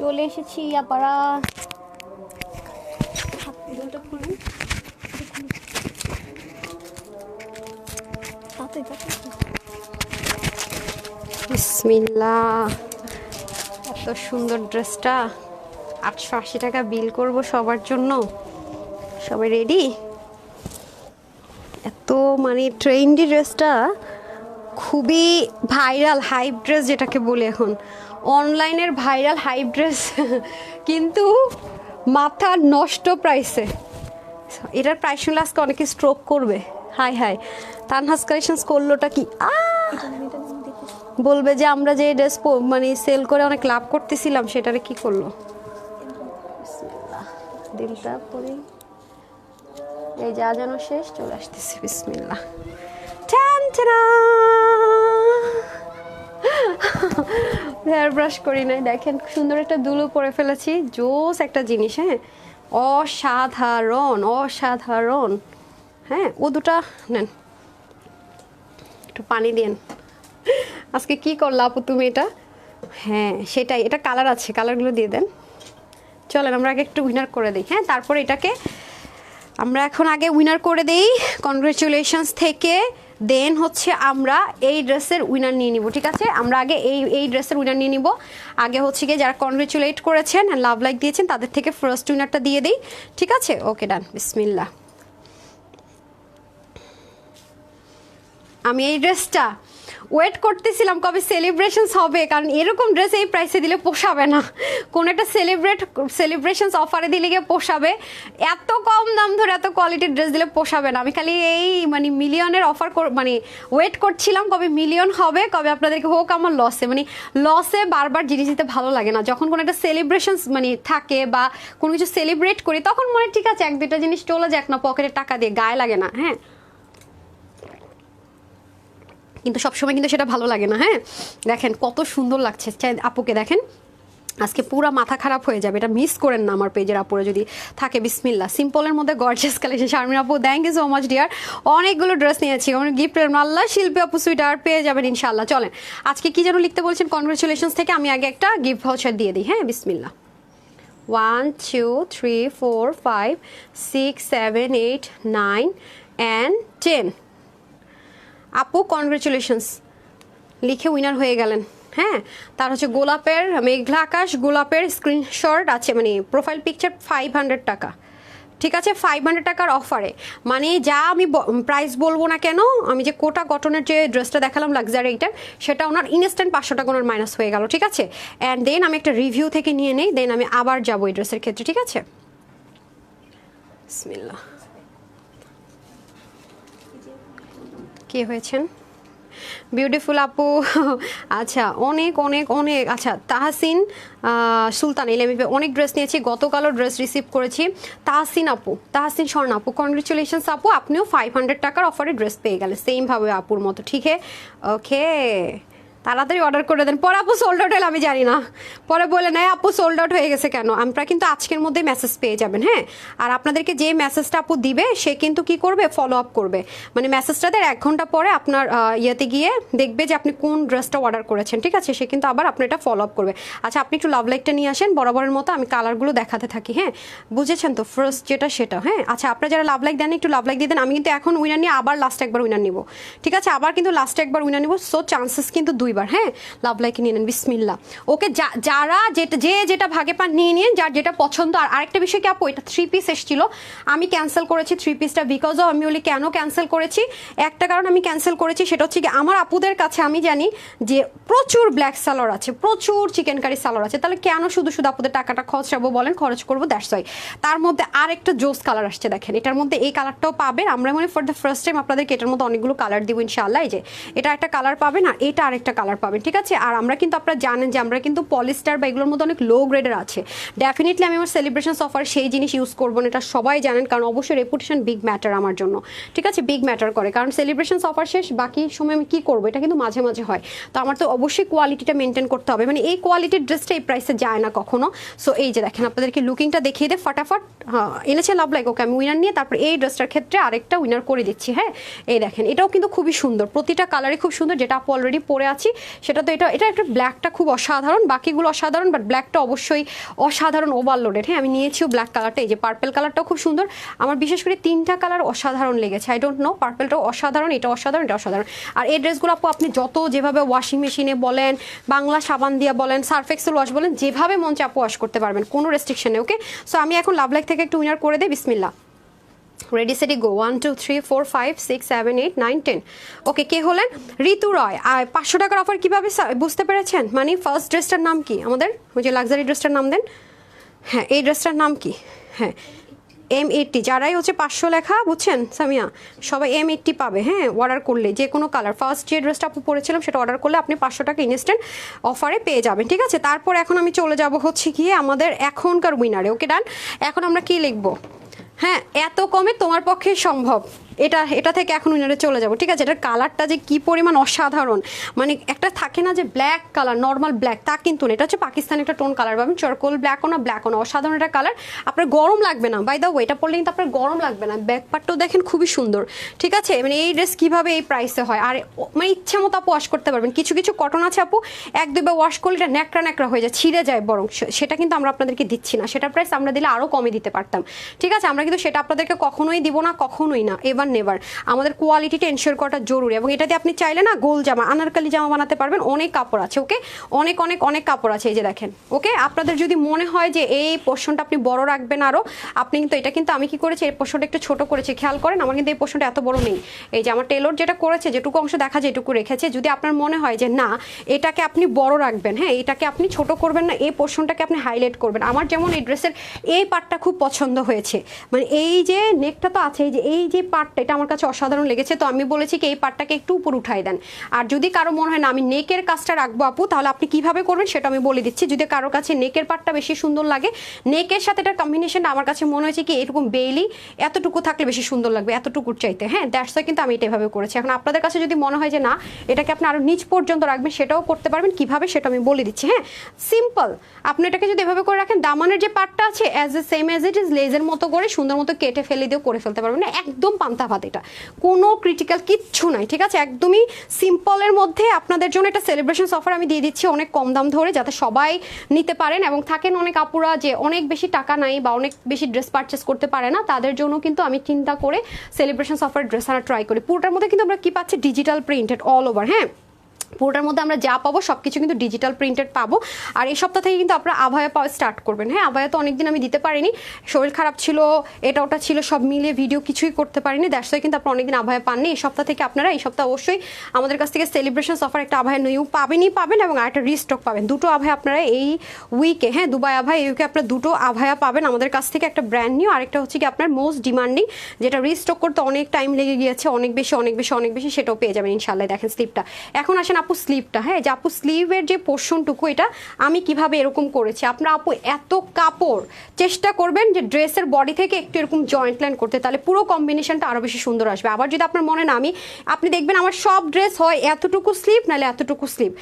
চলে এসেছি আপারা। বিসমিল্লাহ, এত সুন্দর ড্রেসটা 880 টাকা বিল করব সবার জন্য। সবাই রেডি? এত মানে ট্রেন্ডি ড্রেসটা, খুবই ভাইরাল হাইপ ড্রেস যেটাকে বলে এখন, অনলাইনের ভাইরাল হাইপ ড্রেস, কিন্তু মাথা নষ্ট প্রাইসে। এটার প্রাইস শুনলে আজকে অনেকে স্ট্রোক করবে। হাই হাই, তানহাস কালেকশনস করলোটা কি বলবে যে আমরা যে ড্রেস মানে সেল করে অনেক লাভ করতেছিলাম সেটারে কি করলো। দিলটা পরে এই যা যেন শেষ, চলে আসতেছে। বিসমিল্লাহ। হেয়ার ব্রাশ করি নাই, দেখেন সুন্দর একটা দুলও পরে ফেলেছি, জোস একটা জিনিস। হ্যাঁ, অসাধারণ অসাধারণ। হ্যাঁ, ও দুটা নেন, একটু পানি দিন। আজকে কি করলা আপু তুমি এটা? হ্যাঁ সেটাই, এটা কালার আছে, কালারগুলো দিয়ে দেন। চলেন আমরা আগে একটু উইনার করে দিই। হ্যাঁ, তারপরে এটাকে আমরা এখন আগে উইনার করে দেই কনগ্রেচুলেশনস থেকে, দেন হচ্ছে আমরা এই ড্রেসের উইনার নিয়ে নিব। ঠিক আছে, আমরা আগে এই ড্রেসের উইনার নিয়ে নিব। আগে হচ্ছে গিয়ে যারা কনগ্রেচুলেট করেছেন আর লাভ লাইক দিয়েছেন তাদের থেকে ফার্স্ট উইনারটা দিয়ে দিই। ঠিক আছে, ওকে ডান, বিসমিল্লাহ। আমি এই ড্রেসটা ওয়েট করতেছিলাম কবে সেলিব্রেশনস হবে, কারণ এরকম ড্রেস এই প্রাইসে দিলে পোষাবে না। কোন একটা সেলিব্রেশনস অফারে দিলে গিয়ে পোষাবে, এত কম দাম ধরে এত কোয়ালিটির ড্রেস দিলে পোষাবে না। আমি খালি এই মানে মিলিয়নের অফার মানে ওয়েট করছিলাম কবে মিলিয়ন হবে, কবে আপনাদেরকে হোক আমার লসে। মানে লসে বারবার জিনিস দিতে ভালো লাগে না। যখন কোনো একটা সেলিব্রেশনস মানে থাকে বা কোনো কিছু সেলিব্রেট করি তখন মনে ঠিক আছে এক দুইটা জিনিস চলে যাক না পকেটে টাকা দিয়ে, গায়ে লাগে না। হ্যাঁ, কিন্তু সবসময় কিন্তু সেটা ভালো লাগে না। হ্যাঁ, দেখেন কত সুন্দর লাগছে আপুকে, দেখেন আজকে পুরো মাথা খারাপ হয়ে যাবে, এটা মিস করেন না আমার পেজের আপুরা যদি থাকে। বিসমিল্লাহ, সিম্পলের মধ্যে গর্জিয়াস কালেকশন। শারমিন আপু thank you so much dear, অনেকগুলো ড্রেস নিয়েছি, আমার গিফট আল্লাহ শিল্পী আপু সুইটার পেয়ে যাবেন ইনশাল্লাহ। চলেন আজকে কি যেন লিখতে বলছেন কনগ্রেচুলেশনস থেকে, আমি আগে একটা গিফট ভাউচার দিয়ে দিই। হ্যাঁ, বিসমিল্লাহ। 1 2 3 4 5 6 7 8 9 and 10। আপু কনগ্রেচুলেশনস লিখে উইনার হয়ে গেলেন। হ্যাঁ, তার হচ্ছে গোলাপের মেঘলা আকাশ গোলাপের স্ক্রিনশট আছে, মানে প্রোফাইল পিকচার 500 টাকা। ঠিক আছে, 500 টাকার অফারে, মানে যা আমি প্রাইস বলবো না কেন, আমি যে কোটা কটনের যে ড্রেসটা দেখালাম লাক্সারি এইটার, সেটা ওনার ইনস্ট্যান্ট 500 টাকা ওনার মাইনাস হয়ে গেল। ঠিক আছে, অ্যান্ড দেন আমি একটা রিভিউ থেকে নিয়ে নেই, দেন আমি আবার যাবো এই ড্রেসের ক্ষেত্রে। ঠিক আছে, বিসমিল্লাহ। কে হয়েছেন বিউটিফুল আপু? আচ্ছা, অনেক অনেক অনেক। আচ্ছা, তাহসিন সুলতান এলএমএফ অনেক ড্রেস নিয়েছি, গতকালও ড্রেস রিসিভ করেছি। তাহসিন আপু, তাহসিন স্বর্ণ আপু কনগ্রেচুলেশনস আপু, আপনিও 500 টাকার অফারে ড্রেস পেয়ে গেলেন সেমভাবে আপুর মতো। ঠিক আছে, ওকে তাড়াতাড়ি অর্ডার করে দেন। পরে আপু সোল্ড আউট হলে আমি জানি না, পরে বলে নেয় আপু সোল্ড আউট হয়ে গেছে কেন। আমরা কিন্তু আজকের মধ্যে মেসেজ পেয়ে যাবেন। হ্যাঁ, আর আপনাদেরকে যে মেসেজটা আপু দিবে সে কিন্তু কি করবে, ফলো আপ করবে। মানে মেসেজটাতে 1 ঘন্টা পরে আপনার ইয়েতে গিয়ে দেখবে যে আপনি কোন ড্রেসটা অর্ডার করেছেন। ঠিক আছে, সে কিন্তু আবার আপনার এটা ফলো আপ করবে। আচ্ছা, আপনি একটু লাভ লাইকটা নিয়ে আসেন বরাবরের মতো, আমি কালারগুলো দেখাতে থাকি। হ্যাঁ, বুঝেছেন তো, ফার্স্ট যেটা সেটা। হ্যাঁ, আচ্ছা আপনারা যারা লাভ লাইক দেন একটু লাভ লাইক দিয়ে দেন। আমি কিন্তু এখন উইনার নিয়ে আবার লাস্ট একবার উইনার নিব। ঠিক আছে, আবার কিন্তু লাস্টে একবার উইনার নিব, সো চান্সেস কিন্তু 2বার। হ্যাঁ, লাভ লাইকে নিয়ে নেন বিসমিল্লাহ। ওকে, যারা যেটা ভাগে পান নিয়ে নিন, যার যেটা পছন্দ। আর আরেকটা বিষয় কি আপু, এটা 3 পিস এসেছিল, আমি ক্যান্সেল করেছি 3 পিসটা বিকজ অফ, আমি বলি কেন ক্যান্সেল করেছি, একটা কারণ আমি ক্যান্সেল করেছি সেটা হচ্ছে কি আমার আপুদের কাছে আমি জানি যে প্রচুর ব্ল্যাক সালোয়ার আছে, প্রচুর চিকেন কারি সালোয়ার আছে, তাহলে কেন শুধু শুধু আপুদের টাকাটা খরচাবো বলেন, খরচ করবো, দ্যাটস ওয়াই। তার মধ্যে আরেকটা জোস কালার আসছে, দেখেন এটার মধ্যে এই কালারটাও পাবেন। আমরা মনে ফর দ্য ফার্স্ট টাইম আপনাদেরকে এটার মধ্যে অনেকগুলো কালার দিব ইনশাআল্লাহ। এই যে এটা একটা কালার পাবেন আর এটা আরেকটা কালার পাবেন। ঠিক আছে, আর আমরা কিন্তু আপনারা জানেন যে আমরা কিন্তু পলিস্টার বা এগুলোর মধ্যে অনেক লো গ্রেডের আছে। ডেফিনেটলি আমি আমার সেলিব্রেশন অফার সেই জিনিস ইউজ করবো না, এটা সবাই জানেন, কারণ অবশ্যই রেপুটেশন বিগ ম্যাটার আমার জন্য। ঠিক আছে, বিগ ম্যাটার করে, কারণ সেলিব্রেশন অফার শেষ, বাকি সময় আমি কী করবো, এটা কিন্তু মাঝে মাঝে হয়। তো আমার তো অবশ্যই কোয়ালিটিটা মেনটেন করতে হবে, মানে এই কোয়ালিটির ড্রেসটা এই প্রাইসে যায় না কখনো। সো এই যে দেখেন আপনাদেরকে লুকিংটা দেখিয়ে দেয় ফটাফট। হ্যাঁ, এনেছে লাভ লাইক, ওকে আমি উইনার নিয়ে তারপর এই ড্রেসটার ক্ষেত্রে আরেকটা উইনার করে দিচ্ছি। হ্যাঁ, এই দেখেন এটাও কিন্তু খুবই সুন্দর, প্রতিটা কালারই খুব সুন্দর। যেটা আপু অলরেডি পরে আছি সেটা তো এটা একটা ব্ল্যাকটা খুব অসাধারণ, বাকিগুলো অসাধারণ, বাট ব্ল্যাকটা অবশ্যই অসাধারণ ওভারলোডেড। হ্যাঁ, আমি নিয়েছিও ব্ল্যাক কালারটা, এই যে পার্পেল কালারটাও খুব সুন্দর। আমার বিশেষ করে 3টা কালার অসাধারণ লেগেছে, আই ডোন্ট নো, পার্পেলটাও অসাধারণ, এটা অসাধারণ, এটা অসাধারণ। আর এই ড্রেসগুলো আপনি যত যেভাবে ওয়াশিং মেশিনে বলেন, বাংলা সাবান দিয়ে বলেন, সার্ফ এক্সেল ওয়াশ বলেন, যেভাবে মন চায় আপু ওয়াশ করতে পারবেন, কোনো রেস্ট্রিকশন নেই। ওকে, সো আমি এখন লাভ লাইক থেকে একটু উইনার করে দেই বিসমিল্লাহ। রেডি সেটি গো, 1 2 3 4 5 6 7 8 9 10। ওকে, কে হলেন? ঋতু রয়। আর 500 টাকার অফার কীভাবে বুঝতে পেরেছেন? মানে ফার্স্ট ড্রেসটার নাম কি আমাদের, ওই যে লাক্সারি ড্রেসটার নাম দেন। হ্যাঁ, এই ড্রেসটার নাম কি? হ্যাঁ, M80, যারাই হচ্ছে 500 লেখা, বুঝছেন সামিয়া, সবাই M80 পাবে। হ্যাঁ, অর্ডার করলে যে কোনো কালার, ফার্স্ট যে ড্রেসটা আপু পরেছিলাম সেটা অর্ডার করলে আপনি 500 টাকা ইনস্ট্যান্ট অফারে পেয়ে যাবেন। ঠিক আছে, তারপর এখন আমি চলে যাব হচ্ছে গিয়ে আমাদের এখনকার উইনারে। ওকে ডান, এখন আমরা কি লিখবো? হ্যাঁ, এত কমে তোমার পক্ষে সম্ভব, এটা থেকে এখন উইনারে চলে যাব, ঠিক আছে? এটার কালারটা যে কি পরিমাণ অসাধারণ, মানে একটা থাকে না যে ব্ল্যাক কালার, নর্মাল ব্ল্যাক, তা কিন্তু না, এটা হচ্ছে পাকিস্তানি একটা টোন কালার পাবেন, চারকোল ব্ল্যাকও না, ব্ল্যাকও না, অসাধারণ একটা কালার। আপনার গরম লাগবে না, বাই দ্য ওয়ে এটা পরলে কিন্তু আপনার গরম লাগবে না। ব্যাক পার্টটাও দেখেন খুবই সুন্দর, ঠিক আছে? মানে এই ড্রেস কিভাবে এই প্রাইসে হয়, আর মানে ইচ্ছে মতো আপু ওয়াশ করতে পারবেন। কিছু কিছু কটন আছে আপু এক দুইবার ওয়াশ করলে এটা ন্যাকড়া ন্যাকড়া হয়ে যায়, ছিঁড়ে যায়, বরং সেটা কিন্তু আমরা আপনাদেরকে দিচ্ছি না, সেটা প্রাইস আমরা দিলে আরও কমে দিতে পারতাম, ঠিক আছে? আমরা কিন্তু সেটা আপনাদেরকে কখনোই দিব না, কখনোই না, এবার নেভার। আমাদের কোয়ালিটিটা এনশিওর করাটা জরুরি, এবং এটাতে আপনি চাইলে না গোল জামা, আনারকালি জামা বানাতে পারবেন, অনেক কাপড় আছে, ওকে? অনেক অনেক অনেক কাপড় আছে, এই যে দেখেন, ওকে? আপনাদের যদি মনে হয় যে এই পোর্শনটা আপনি বড় রাখবেন আরও, আপনি কিন্তু এটা কিন্তু আমি কি করেছি, এই পোর্শনটা একটু ছোট করেছি, খেয়াল করেন, আমার কিন্তু এই পোর্শনটা এত বড় নেই। এই যে আমার টেলর যেটা করেছে, যেটুকু অংশ দেখা যায় এটুকু রেখেছে। যদি আপনার মনে হয় যে না এটাকে আপনি বড় রাখবেন, হ্যাঁ, এটাকে আপনি ছোট করবেন না, এই পোর্শনটাকে আপনি হাইলাইট করবেন। আমার যেমন এই ড্রেসের এই পার্টটা খুব পছন্দ হয়েছে, মানে এই যে নেকটা তো আছে, এই যে পার্টটা, এটা আমার কাছে অসাধারণ লেগেছে, তো আমি বলেছি কি এই পার্টটাকে একটু উপর উঠাই দেন। আর যদি কারো মনে হয় না আমি নেকের কাজটা রাখবো আপু, তাহলে আপনি কিভাবে করবেন সেটা আমি বলে দিচ্ছি। যদি কারো কাছে নেকের পার্টটা বেশি সুন্দর লাগে, নেকের সাথে এটার কম্বিনেশনটা আমার কাছে মনে হয়েছে কি এরকম বেইলি এতটুকু থাকলে বেশি সুন্দর লাগবে, এতটুকুর চাইতে, হ্যাঁ, দ্যাটস ওয়াই কিন্তু আমি এটা এভাবে করেছি। এখন আপনাদের কাছে যদি মনে হয় যে না এটাকে আপনি আরো নিচ পর্যন্ত রাখবেন, সেটাও করতে পারবেন, কিভাবে সেটা আমি বলে দিচ্ছি। হ্যাঁ, সিম্পল, আপনি এটাকে যদি এভাবে করে রাখেন, দামানের যে পার্টটা আছে as a same as it is লেজের মতো করে সুন্দর মতো কেটে ফেলে দিয়েও করে ফেলতে পারবেন, একদম পান্তা ভাত, এটা কোনো ক্রিটিক্যাল কিচ্ছু নাই, ঠিক আছে? একদমই সিম্পলের মধ্যে আপনাদের জন্য একটা সেলিব্রেশন অফার আমি দিয়ে দিচ্ছি অনেক কম দাম ধরে, যাতে সবাই নিতে পারেন। এবং থাকেন অনেক আপুরা যে অনেক বেশি টাকা নাই বা অনেক বেশি ড্রেস পারচেস করতে পারে না, তাদের জন্য কিন্তু আমি চিন্তা করে সেলিব্রেশন অফার ড্রেস আনা ট্রাই করি। পুরোটার মধ্যে কিন্তু আমরা কি পাচ্ছি, ডিজিটাল প্রিন্টেড অল ওভার, হ্যাঁ, পুরোটার মধ্যে আমরা যা পাবো সব কিছু কিন্তু ডিজিটাল প্রিন্টেড পাবো। আর এই সপ্তাহ থেকে কিন্তু আপনারা আভায়া পাওয়া স্টার্ট করবেন। হ্যাঁ, আভায়া তো অনেকদিন আমি দিতে পারিনি, শরীর খারাপ ছিল, এটা ওটা ছিল, সব মিলিয়ে ভিডিও কিছুই করতে পারিনি, দ্যাটস ওয়াই কিন্তু আপনারা অনেকদিন আভায়া পাননি। এই সপ্তাহ থেকে আপনারা, এই সপ্তাহ অবশ্যই আমাদের কাছ থেকে সেলিব্রেশন অফার একটা আভায়া নিউ পাবেন এবং একটা রিস্টক পাবেন, দুটো আভায়া আপনারা এই উইকে, হ্যাঁ, দুবাই আভায়া, এই উইকে আপনারা দুটো আভায়া পাবেন আমাদের কাছ থেকে, একটা ব্র্যান্ড নিউ, আরেকটা হচ্ছে কি আপনার মোস্ট ডিমান্ডিং, যেটা রিস্টক করতে অনেক টাইম লেগে গিয়েছে, অনেক বেশি, সেটাও পেয়ে যাবেন ইনশাল্লাহ। দেখেন স্লিপটা, এখন আসেন আপু স্লিপটা, হ্যাঁ, যে আপু স্লিভের যে পোর্শনটুকু এটা আমি কিভাবে এরকম করেছি। আপনারা আপু এত কাপড় চেষ্টা করবেন যে ড্রেসের বডি থেকে একটু এরকম জয়েন্ট লাইন করতে, তাহলে পুরো কম্বিনেশনটা আরও বেশি সুন্দর আসবে। আবার যদি আপনার মনে না, আপনি দেখবেন আমার সব ড্রেস হয় এতটুকু স্লিভ নাহলে এতটুকু স্লিভ,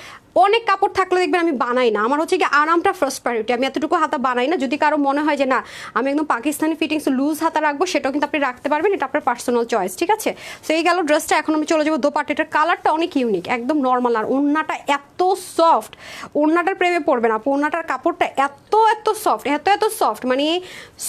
অনেক কাপড় থাকলে দেখবেন আমি বানাই না, আমার হচ্ছে কি আরামটা ফার্স্ট প্রায়োরিটি, আমি এতটুকু হাতা বানাই না। যদি কারো মনে হয় যে না আমি একদম পাকিস্তানি ফিটিংস লুজ হাতা রাখবো, সেটাও কিন্তু আপনি রাখতে পারবেন, এটা আপনার পার্সোনাল চয়েস, ঠিক আছে? সো এই গেল ড্রেসটা। এখন আমি চলে যাবো দোপাট্টা, এটার কালারটা অনেক ইউনিক, একদম নর্মাল, আর ওড়নাটা এত সফট, ওড়নাটার প্রেমে পড়বে না, ওড়নাটার কাপড়টা এত সফট, মানে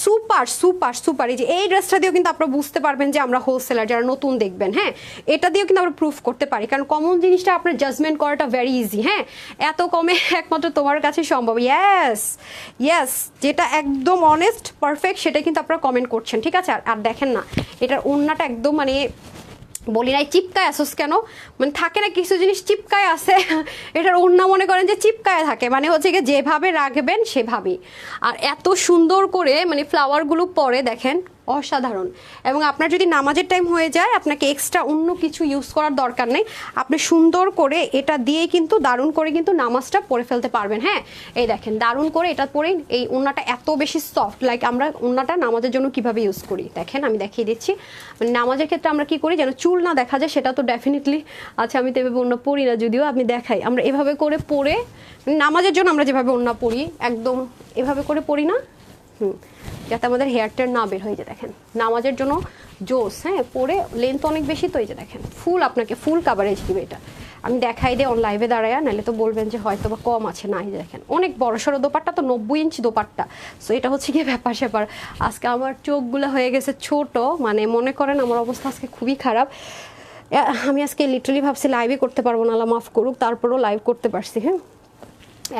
সুপার। এই যে এই ড্রেসটা দিয়েও কিন্তু আপনারা বুঝতে পারবেন যে আমরা হোলসেলার, যারা নতুন দেখবেন, হ্যাঁ, এটা দিয়েও কিন্তু আমরা প্রুফ করতে পারি, কারণ কমন জিনিসটা আপনার জাজমেন্ট করাটা ভেরি ইজি, হ্যাঁ, এত কমে একমাত্র তোমার কাছে সম্ভব। ইয়েস, যেটা একদম অনেস্ট পারফেক্ট সেটা কিন্তু আপনারা কমেন্ট করছেন, ঠিক আছে? আর দেখেন না এটার ওড়নাটা একদম, মানে বলি নাই চিপকায় আসোস কেন, মানে থাকে না কিছু জিনিস চিপকায় আসে, এটার ওড়না মনে করেন যে চিপকায় থাকে, মানে হচ্ছে গিয়ে যেভাবে রাখবেন সেভাবেই। আর এত সুন্দর করে মানে ফ্লাওয়ারগুলো পরে দেখেন, অসাধারণ। এবং আপনার যদি নামাজের টাইম হয়ে যায়, আপনাকে এক্সট্রা অন্য কিছু ইউজ করার দরকার নেই, আপনি সুন্দর করে এটা দিয়ে কিন্তু দারুণ করে কিন্তু নামাজটা পরে ফেলতে পারবেন। হ্যাঁ, এই দেখেন দারুণ করে এটা পরে, এই ওড়নাটা এত বেশি সফট, লাইক আমরা ওড়নাটা নামাজের জন্য কিভাবে ইউজ করি দেখেন, আমি দেখিয়ে দিচ্ছি। মানে নামাজের ক্ষেত্রে আমরা কি করি, যেন চুল না দেখা যায়, সেটা তো ডেফিনেটলি, আচ্ছা আমি তো এভাবে ওড়না পরি না, যদিও আমি দেখাই, আমরা এভাবে করে পরে নামাজের জন্য আমরা যেভাবে ওড়না পরি একদম এভাবে করে পরি না, যাতে আমাদের হেয়ারটা না বের হয়ে যায়। দেখেন নামাজের জন্য জোস, হ্যাঁ, পরে লেন্থ অনেক বেশি, তো এই যে দেখেন আপনাকে ফুল কাভারেজ দিবে এটা। আমি দেখাই দিই অন লাইভে দাঁড়ায়, নাহলে তো বলবেন যে হয়তো বা কম আছে, না এই যে দেখেন অনেক বড় সড়ো দোপাট্টা, তো 90 ইঞ্চি দোপাট্টা। সো এটা হচ্ছে গিয়ে ব্যাপার। আজকে আমার চোখগুলো হয়ে গেছে ছোট, মানে মনে করেন আমার অবস্থা আজকে খুবই খারাপ। আমি আজকে লিটারালি ভাবছি লাইভে করতে পারবো না, আল্লাহ মাফ করুক, তারপরেও লাইভ করতে পারছি। হ্যাঁ,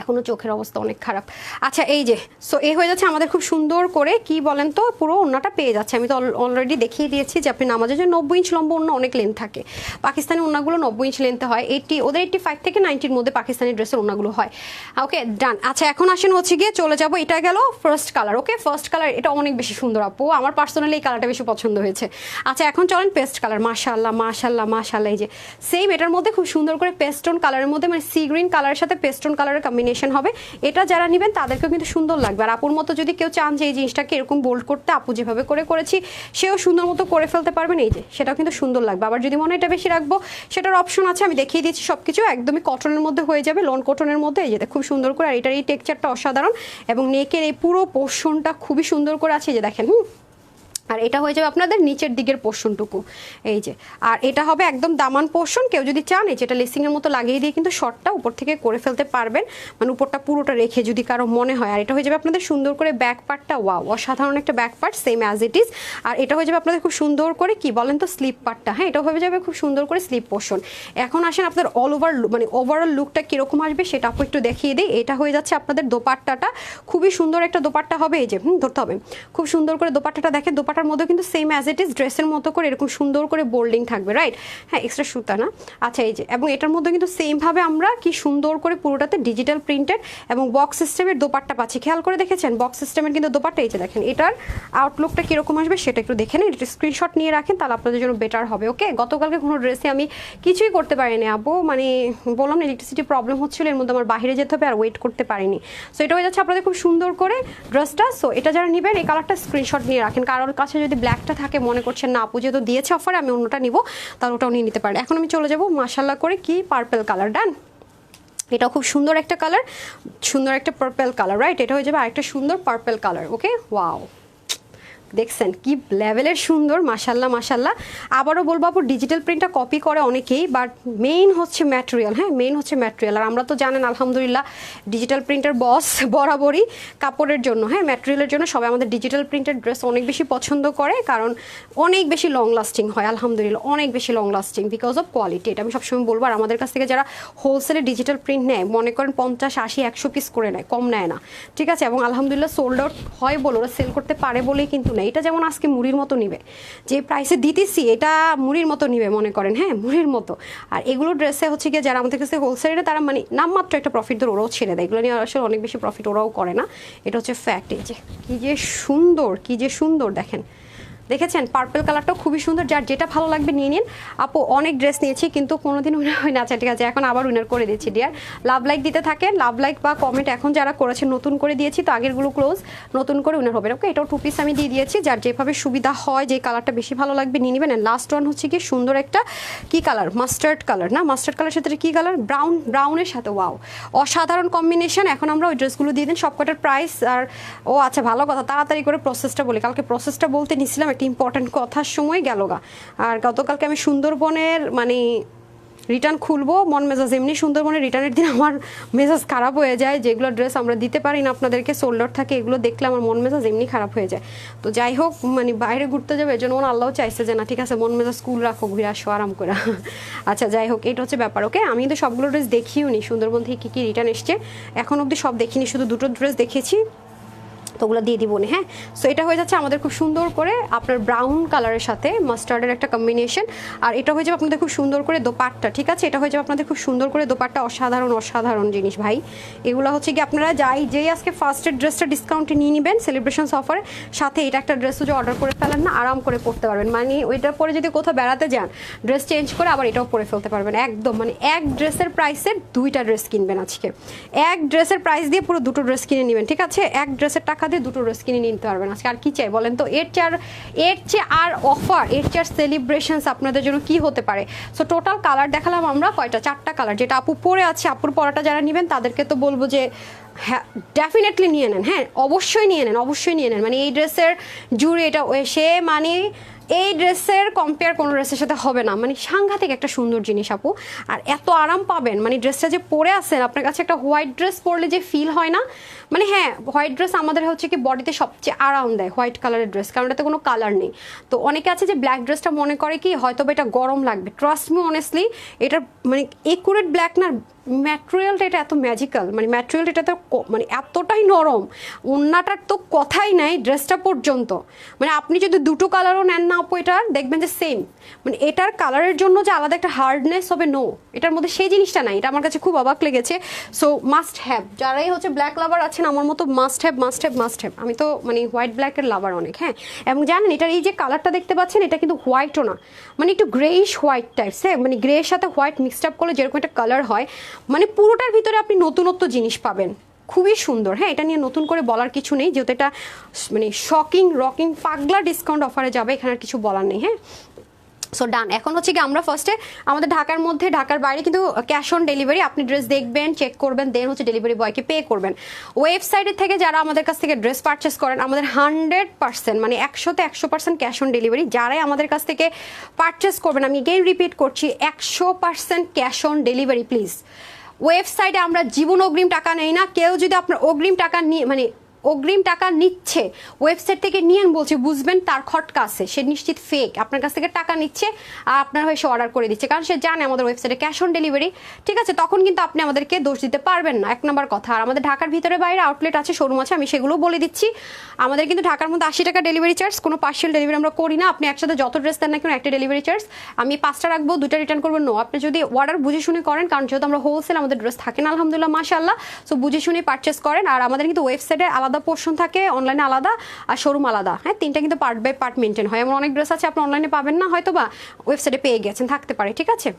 এখনো চোখের অবস্থা অনেক খারাপ। আচ্ছা এই যে, সো এই হয়ে যাচ্ছে আমাদের খুব সুন্দর করে, কি বলেন তো, পুরো ওড়নাটা পেয়ে যাচ্ছে। আমি তো অলরেডি দেখিয়ে দিয়েছি যে আপনি নামাজের যে 90 ইঞ্চ লম্বা ওড়না, অনেক লেন্থ থাকে, পাকিস্তানি ওড়নাগুলো 90 ইঞ্চ লেন্থে হয়, ওদের 85 থেকে 90-র মধ্যে পাকিস্তানি ড্রেসের ওড়নাগুলো হয়। ওকে ডান। আচ্ছা এখন আসেন হচ্ছে গিয়ে চলে যাবো, এটা গেল ফার্স্ট কালার। ওকে, ফার্স্ট কালার এটা অনেক বেশি সুন্দর আপু, আমার পার্সোনালি এই কালারটা বেশি পছন্দ হয়েছে। আচ্ছা এখন চলেন পেস্ট কালার। মাশাআল্লাহ, এই যে সেম এটার মধ্যে খুব সুন্দর করে পেস্টন কালারের মধ্যে, মানে সি গ্রিন কালারের সাথে পেস্টন কালারের কম্বিনেশন হবে। এটা যারা নেবেন তাদেরকেও কিন্তু সুন্দর লাগবে। আর আপুর মতো যদি কেউ চান যে এই জিনিসটাকে এরকম বোল্ড করতে, আপু যেভাবে করেছি সেও সুন্দর মতো করে ফেলতে পারবেন। এই যে সেটাও কিন্তু সুন্দর লাগবে। আবার যদি মনে এটা বেশি রাখবো সেটার অপশন আছে, আমি দেখিয়ে দিচ্ছি সবকিছু। একদমই কটনের মধ্যে হয়ে যাবে, লন কটনের মধ্যে। এই যে খুব সুন্দর করে, আর এটার এই টেক্সচারটা অসাধারণ এবং নেকের এই পুরো পোর্শনটা খুবই সুন্দর করে আছে, এই যে দেখেন। আর এটা হয়ে যাবে আপনাদের নিচের দিকের পোর্শনটুকু, এই যে। আর এটা হবে একদম দামান পোর্শন। কেউ যদি চান এই যেটা লেসিংয়ের মতো লাগিয়ে দিয়ে কিন্তু শর্টটা উপর থেকে করে ফেলতে পারবেন, মানে উপরটা পুরোটা রেখে যদি কারো মনে হয়। আর এটা হয়ে যাবে আপনাদের সুন্দর করে ব্যাক পার্টটা, ওয়াও অসাধারণ একটা back part, same as it is. আর এটা হয়ে যাবে আপনাদের খুব সুন্দর করে কি বলেন তো স্লিপ পার্টটা, হ্যাঁ এটা হয়ে যাবে খুব সুন্দর করে স্লিপ পোর্শন। এখন আসেন আপনাদের অল ওভার মানে ওভারঅল লুকটা কীরকম আসবে সেটা আপু একটু দেখিয়ে দিই। এটা হয়ে যাচ্ছে আপনাদের দোপাট্টাটা, খুবই সুন্দর একটা দোপাট্টা হবে। এই যে ধরতে হবে, খুব সুন্দর করে দোপাট্টাটা দেখেন। দোপাট্টার মধ্যে কিন্তু সেম অ্যাজ ইট ইজ ড্রেসের মতো করে এরকম সুন্দর করে বোল্ডিং থাকবে, রাইট? হ্যাঁ এক্সট্রা সুতা না, আচ্ছা এই যে। এবং এটার মধ্যে কিন্তু সেমভাবে আমরা কি সুন্দর করে পুরোটাতে ডিজিটাল প্রিন্টেড এবং বক্স সিস্টেমের দোপাট্টা পাচ্ছি। খেয়াল করে দেখেছেন বক্স সিস্টেমের কিন্তু দোপাট্টা, এই যে দেখেন। এটার আউটলুকটা কীরকম আসবে সেটা একটু দেখে নিন, এটা স্ক্রিনশট নিয়ে রাখেন, তাহলে আপনাদের জন্য বেটার হবে। ওকে, গতকালকে কোনো ড্রেসে আমি কিছুই করতে পারিনি আপু, মানে বললাম না ইলেকট্রিসিটি প্রবলেম হচ্ছিল, এর মধ্যে আমার বাইরে যেতে হবে আর ওয়েট করতে পারিনি। সো এটা হয়ে যাচ্ছে আপনাদের খুব সুন্দর করে ড্রেসটা। সো এটা যারা নেবেন এই কালারটা স্ক্রিনশট নিয়ে রাখেন। কারোর কাছে যদি ব্ল্যাকটা থাকে মনে করছেন না আপু যেহেতু দিয়েছে অফারে আমি অন্যটা নিব, তাহলে ওটাও নিয়ে নিতে পারেন। এখন আমি চলে যাবো মাশাল্লাহ করে কি পার্পল কালার। ডান, এটাও খুব সুন্দর একটা কালার, সুন্দর একটা পার্পল কালার, রাইট? এটা হয়ে যাবে আরেকটা সুন্দর পার্পল কালার। ওকে, ওয়াও দেখছেন কি লেভেলের সুন্দর, মাশাল্লাহ মাশাল্লাহ। আবারও বলবো আপু ডিজিটাল প্রিন্টটা কপি করে অনেকেই, বাট মেইন হচ্ছে ম্যাটেরিয়াল। হ্যাঁ মেইন হচ্ছে ম্যাটেরিয়াল। আর আমরা তো জানেন আলহামদুলিল্লাহ ডিজিটাল প্রিন্টের বস বরাবরই কাপড়ের জন্য, হ্যাঁ ম্যাটেরিয়ালের জন্য সবাই আমাদের ডিজিটাল প্রিন্টের ড্রেস অনেক বেশি পছন্দ করে, কারণ অনেক বেশি লং লাস্টিং হয় আলহামদুলিল্লাহ, অনেক বেশি long lasting because of quality. এটা আমি সবসময় বলবো। আর আমাদের কাছ থেকে যারা হোলসেলে ডিজিটাল প্রিন্ট নেয় মনে করেন 50, 80, 100 পিস করে নেয়, কম নেয় না, ঠিক আছে? এবং আলহামদুলিল্লাহ সোল্ড আউট হয় বলে ওরা সেল করতে পারে বলেই কিন্তু না। এটা যেমন আজকে মুড়ির মতো নিবে, যে প্রাইসে দিতেছি এটা মুড়ির মতো নিবে মনে করেন, হ্যাঁ মুড়ির মতো। আর এগুলো ড্রেসে হচ্ছে গিয়ে যারা আমাদের কাছে হোলসেলে তারা মানে নামমাত্র একটা প্রফিট ধরে ওরাও ছেড়ে দেয়, এগুলো নিয়ে আসলে অনেক বেশি প্রফিট ওরাও করে না। এটা হচ্ছে ফ্যাক্ট। এই যে কি যে সুন্দর, কি যে সুন্দর দেখেন, দেখেছেন পার্পল কালারটাও খুবই সুন্দর। যার যেটা ভালো লাগবে নিয়ে নিন। আপু অনেক ড্রেস নিয়েছি কিন্তু কোনোদিন উইনার হয় না, আচ্ছা ঠিক আছে এখন আবার উইনার করে দিচ্ছি ডিয়ার। লাভ লাইক দিতে থাকেন, লাভ লাইক বা কমেন্ট এখন যারা করেছেন নতুন করে দিয়েছি তো আগেরগুলো ক্লোজ, নতুন করে উইনার হবে। ওকে, এটাও 2 পিস আমি দিয়ে দিয়েছি, যার যেভাবে সুবিধা হয় যে কালারটা বেশি ভালো লাগবে নিয়ে নেবেন। লাস্ট ওয়ান হচ্ছে কি সুন্দর একটা কি কালার, মাস্টার্ড কালার না, মাস্টার্ড কালার সাথে কি কালার, ব্রাউন, ব্রাউনের সাথে, ওয়াও অসাধারণ কম্বিনেশন। এখন আমরা ওই ড্রেসগুলো দিয়ে দিন, সবকটার প্রাইস। আর ও আচ্ছা ভালো কথা, তাড়াতাড়ি করে প্রসেসটা বলি, কালকে প্রসেসটা বলতে নিছিলাম একটা ইম্পর্টেন্ট কথার সময় গেল গা। আর গতকালকে আমি সুন্দরবনের মানে রিটার্ন খুলবো, মন মেজাজ এমনি সুন্দরবনের রিটার্নের দিন আমার মেজাজ খারাপ হয়ে যায়, যেগুলো ড্রেস আমরা দিতে পারি না আপনাদেরকে সোল্ড আউট থাকে, এগুলো দেখলে আমার মন মেজাজ এমনি খারাপ হয়ে যায়। তো যাই হোক মানে বাইরে ঘুরতে যাবে এজন্য মন আল্লাহ চাইছে যে না ঠিক আছে মন মেজাজ স্কুল রাখো, ঘুরে আসো আরাম করে। আচ্ছা যাই হোক এটা হচ্ছে ব্যাপার। ওকে, আমি কিন্তু সবগুলো ড্রেস দেখিও নি সুন্দরবন থেকে কী কী রিটার্ন এসছে, এখন অবধি সব দেখিনি, শুধু 2টো ড্রেস দেখেছি, তো ওগুলো দিয়ে দিব না। হ্যাঁ, সো এটা হয়ে যাচ্ছে আমাদের খুব সুন্দর করে আপনার ব্রাউন কালারের সাথে মাস্টার্ডের একটা কম্বিনেশন। আর এটা হয়ে যাবে আপনাদের খুব সুন্দর করে দোপাট্টা, ঠিক আছে? এটা হয়ে যাবে আপনাদের খুব সুন্দর করে দোপাট্টা, অসাধারণ অসাধারণ জিনিস ভাই। এগুলো হচ্ছে কি আপনারা যেই আজকে ফার্স্টের ড্রেসটা ডিসকাউন্টে নিয়ে নেবেন সেলিব্রেশনস অফারে, সাথে এটা একটা ড্রেসও যে অর্ডার করে ফেলেন না আরাম করে পরতে পারবেন, মানে ওইটার পরে যদি কোথাও বেড়াতে যান ড্রেস চেঞ্জ করে আবার এটাও পরে ফেলতে পারবেন একদম। মানে এক ড্রেসের প্রাইসে 2টা ড্রেস কিনবেন আজকে, এক ড্রেসের প্রাইস দিয়ে পুরো 2টো ড্রেস কিনে নেবেন, ঠিক আছে? এক ড্রেসের টাকা দিয়ে 2টো ড্রেস কিনে নিতে পারবেন আজকে। আর কি চাই বলেন তো, এর চেয়ে আর অফার, এর চেয়ে সেলিব্রেশনস আপনাদের জন্য কি হতে পারে? সো টোটাল কালার দেখালাম আমরা কয়টা, 4টা কালার, যেটা আপু পরে আছে, আপুর পরাটা যারা নেবেন তাদেরকে তো বলবো যে হ্যাঁ ডেফিনেটলি নিয়ে নেন, হ্যাঁ অবশ্যই নিয়ে নেন, অবশ্যই নিয়ে নেন। মানে এই ড্রেসের জুড়ে এটা এসে মানে এই ড্রেসের কম্পেয়ার কোনো ড্রেসের সাথে হবে না, মানে সাংঘাতিক একটা সুন্দর জিনিস আপু। আর এত আরাম পাবেন, মানে ড্রেসটা যে পরে আসেন আপনার কাছে একটা হোয়াইট ড্রেস পরলে যে ফিল হয় না, মানে হ্যাঁ হোয়াইট ড্রেস আমাদের হচ্ছে কি বডিতে সবচেয়ে আরাম দেয় হোয়াইট কালারের ড্রেস, কারণ এটাতে কোনো কালার নেই। তো অনেকে আছে যে ব্ল্যাক ড্রেসটা মনে করে কি হয়তো বা এটা গরম লাগবে, ট্রাস্ট মি অনেস্টলি এটা মানে একুরেট ব্ল্যাক না, ম্যাটেরিয়ালটা এটা এত ম্যাজিক্যাল, মানে ম্যাটেরিয়ালটা এটা তো মানে এতটাই নরম, ওন্নাটার তো কথাই নাই, ড্রেসটা পর্যন্ত মানে আপনি যদি 2টো কালারও নেন না আপু এটার দেখবেন যে সেম, মানে এটার কালারের জন্য যে আলাদা একটা হার্ডনেস হবে নো, এটার মধ্যে সেই জিনিসটা নাই, এটা আমার কাছে খুব অবাক লেগেছে। সো মাস্ট হ্যাভ, যারাই হচ্ছে ব্ল্যাক লাভার আছেন আমার মতো, must have must have must have. আমি তো মানে হোয়াইট ব্ল্যাকের লাভার অনেক, হ্যাঁ। এবং জানেন এটার এই যে কালারটা দেখতে পাচ্ছেন, এটা কিন্তু হোয়াইটও না, মানে একটু গ্রেইশ হোয়াইট টাইপস, হ্যাঁ, মানে গ্রে এর সাথে হোয়াইট মিক্সড আপ করলে যেরকম একটা কালার হয়, মানে পুরোটার ভিতরে আপনি নতুনত্ব জিনিস পাবেন, খুবই সুন্দর। হ্যাঁ, এটা নিয়ে নতুন করে বলার কিছু নেই, যেহেতু এটা মানে শকিং রকিং পাগলা ডিসকাউন্ট অফারে যাবে, এখানে আর কিছু বলার নেই। হ্যাঁ, সো ডান। এখন হচ্ছে কি আমরা ফার্স্টে আমাদের ঢাকার মধ্যে, ঢাকার বাইরে কিন্তু ক্যাশ অন ডেলিভারি, আপনি ড্রেস দেখবেন, চেক করবেন, দেন হচ্ছে ডেলিভারি বয়কে পে করবেন। ওয়েবসাইটের থেকে যারা আমাদের কাছ থেকে ড্রেস পারচেস করেন, আমাদের 100% মানে 100% ক্যাশ অন ডেলিভারি। যারাই আমাদের কাছ থেকে পারচেস করবেন, আমি এগেইন রিপিট করছি, 100% ক্যাশ অন ডেলিভারি প্লিজ। ওয়েবসাইটে আমরা জীবন অগ্রিম টাকা নেই না। কেউ যদি আপনার অগ্রিম টাকা নিয়ে মানে অগ্রিম টাকা নিচ্ছে, ওয়েবসাইট থেকে নিয়েন বলছে, বুঝবেন তার খটকা আছে, সে নিশ্চিত ফেক, আপনার কাছ থেকে টাকা নিচ্ছে আর আপনার হয়ে সে অর্ডার করে দিচ্ছে, কারণ সে জানে আমাদের ওয়েবসাইটে ক্যাশ অন ডেলিভারি। ঠিক আছে, তখন কিন্তু আপনি আমাদেরকে দোষ দিতে পারবেন না, 1 নম্বর কথা। আর আমাদের ঢাকার ভিতরে বাইরে আউটলেট আছে, শোরুম আছে, আমি সেগুলো বলে দিচ্ছি। আমাদের কিন্তু ঢাকার মধ্যে 80 টাকা ডেলিভারি চার্জ, কোনো পার্সিয়াল ডেলিভারি আমরা করি না। আপনি একসাথে যত ড্রেস দেন না কেন, একটা ডেলিভারি চার্জ, আমি 5টা রাখবো, 2টা রিটার্ন করবেন। নো, আপনি যদি অর্ডার বুঝে শুনে করেন, কারণ যেহেতু আমরা হোলসেল, আমাদের ড্রেস থাকে না আলহামদুলিল্লাহ মাশাআল্লাহ, সো বুঝে শুনে পারচেস করেন। আর আমাদের কিন্তু ওয়েবসাইটে আলাদা পোর্শন থাকে, অনলাইনে আলাদা, আর শোরুম আলাদা। হ্যাঁ, 3টা কিন্তু পার্ট বাই পার্ট মেনটেন হয়। এমন অনেক ড্রেস আছে আপনি অনলাইনে পাবেন না, হয়তো বা ওয়েবসাইটে পেয়ে গেছেন, থাকতে পারে। ঠিক আছে,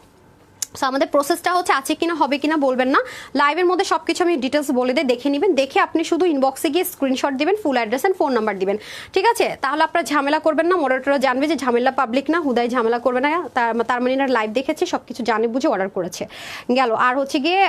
সো আমাদের প্রসেসটা হচ্ছে আছে কিনা হবে কিনা বলবেন না, লাইভের মধ্যে সব কিছু আমি ডিটেলস বলে দিই, দেখে নেবেন। দেখে আপনি শুধু ইনবক্সে গিয়ে স্ক্রিনশট দিবেন, full address and phone number দিবেন। ঠিক আছে, তাহলে আপনারা ঝামেলা করবেন না, মডারেটররা জানবে যে ঝামেলা পাবলিক না, হুদাই ঝামেলা করবে না, তার মানে এনার লাইভ দেখেছে, সব কিছু জানে বুঝে অর্ডার করেছে গেল। আর হচ্ছে গিয়ে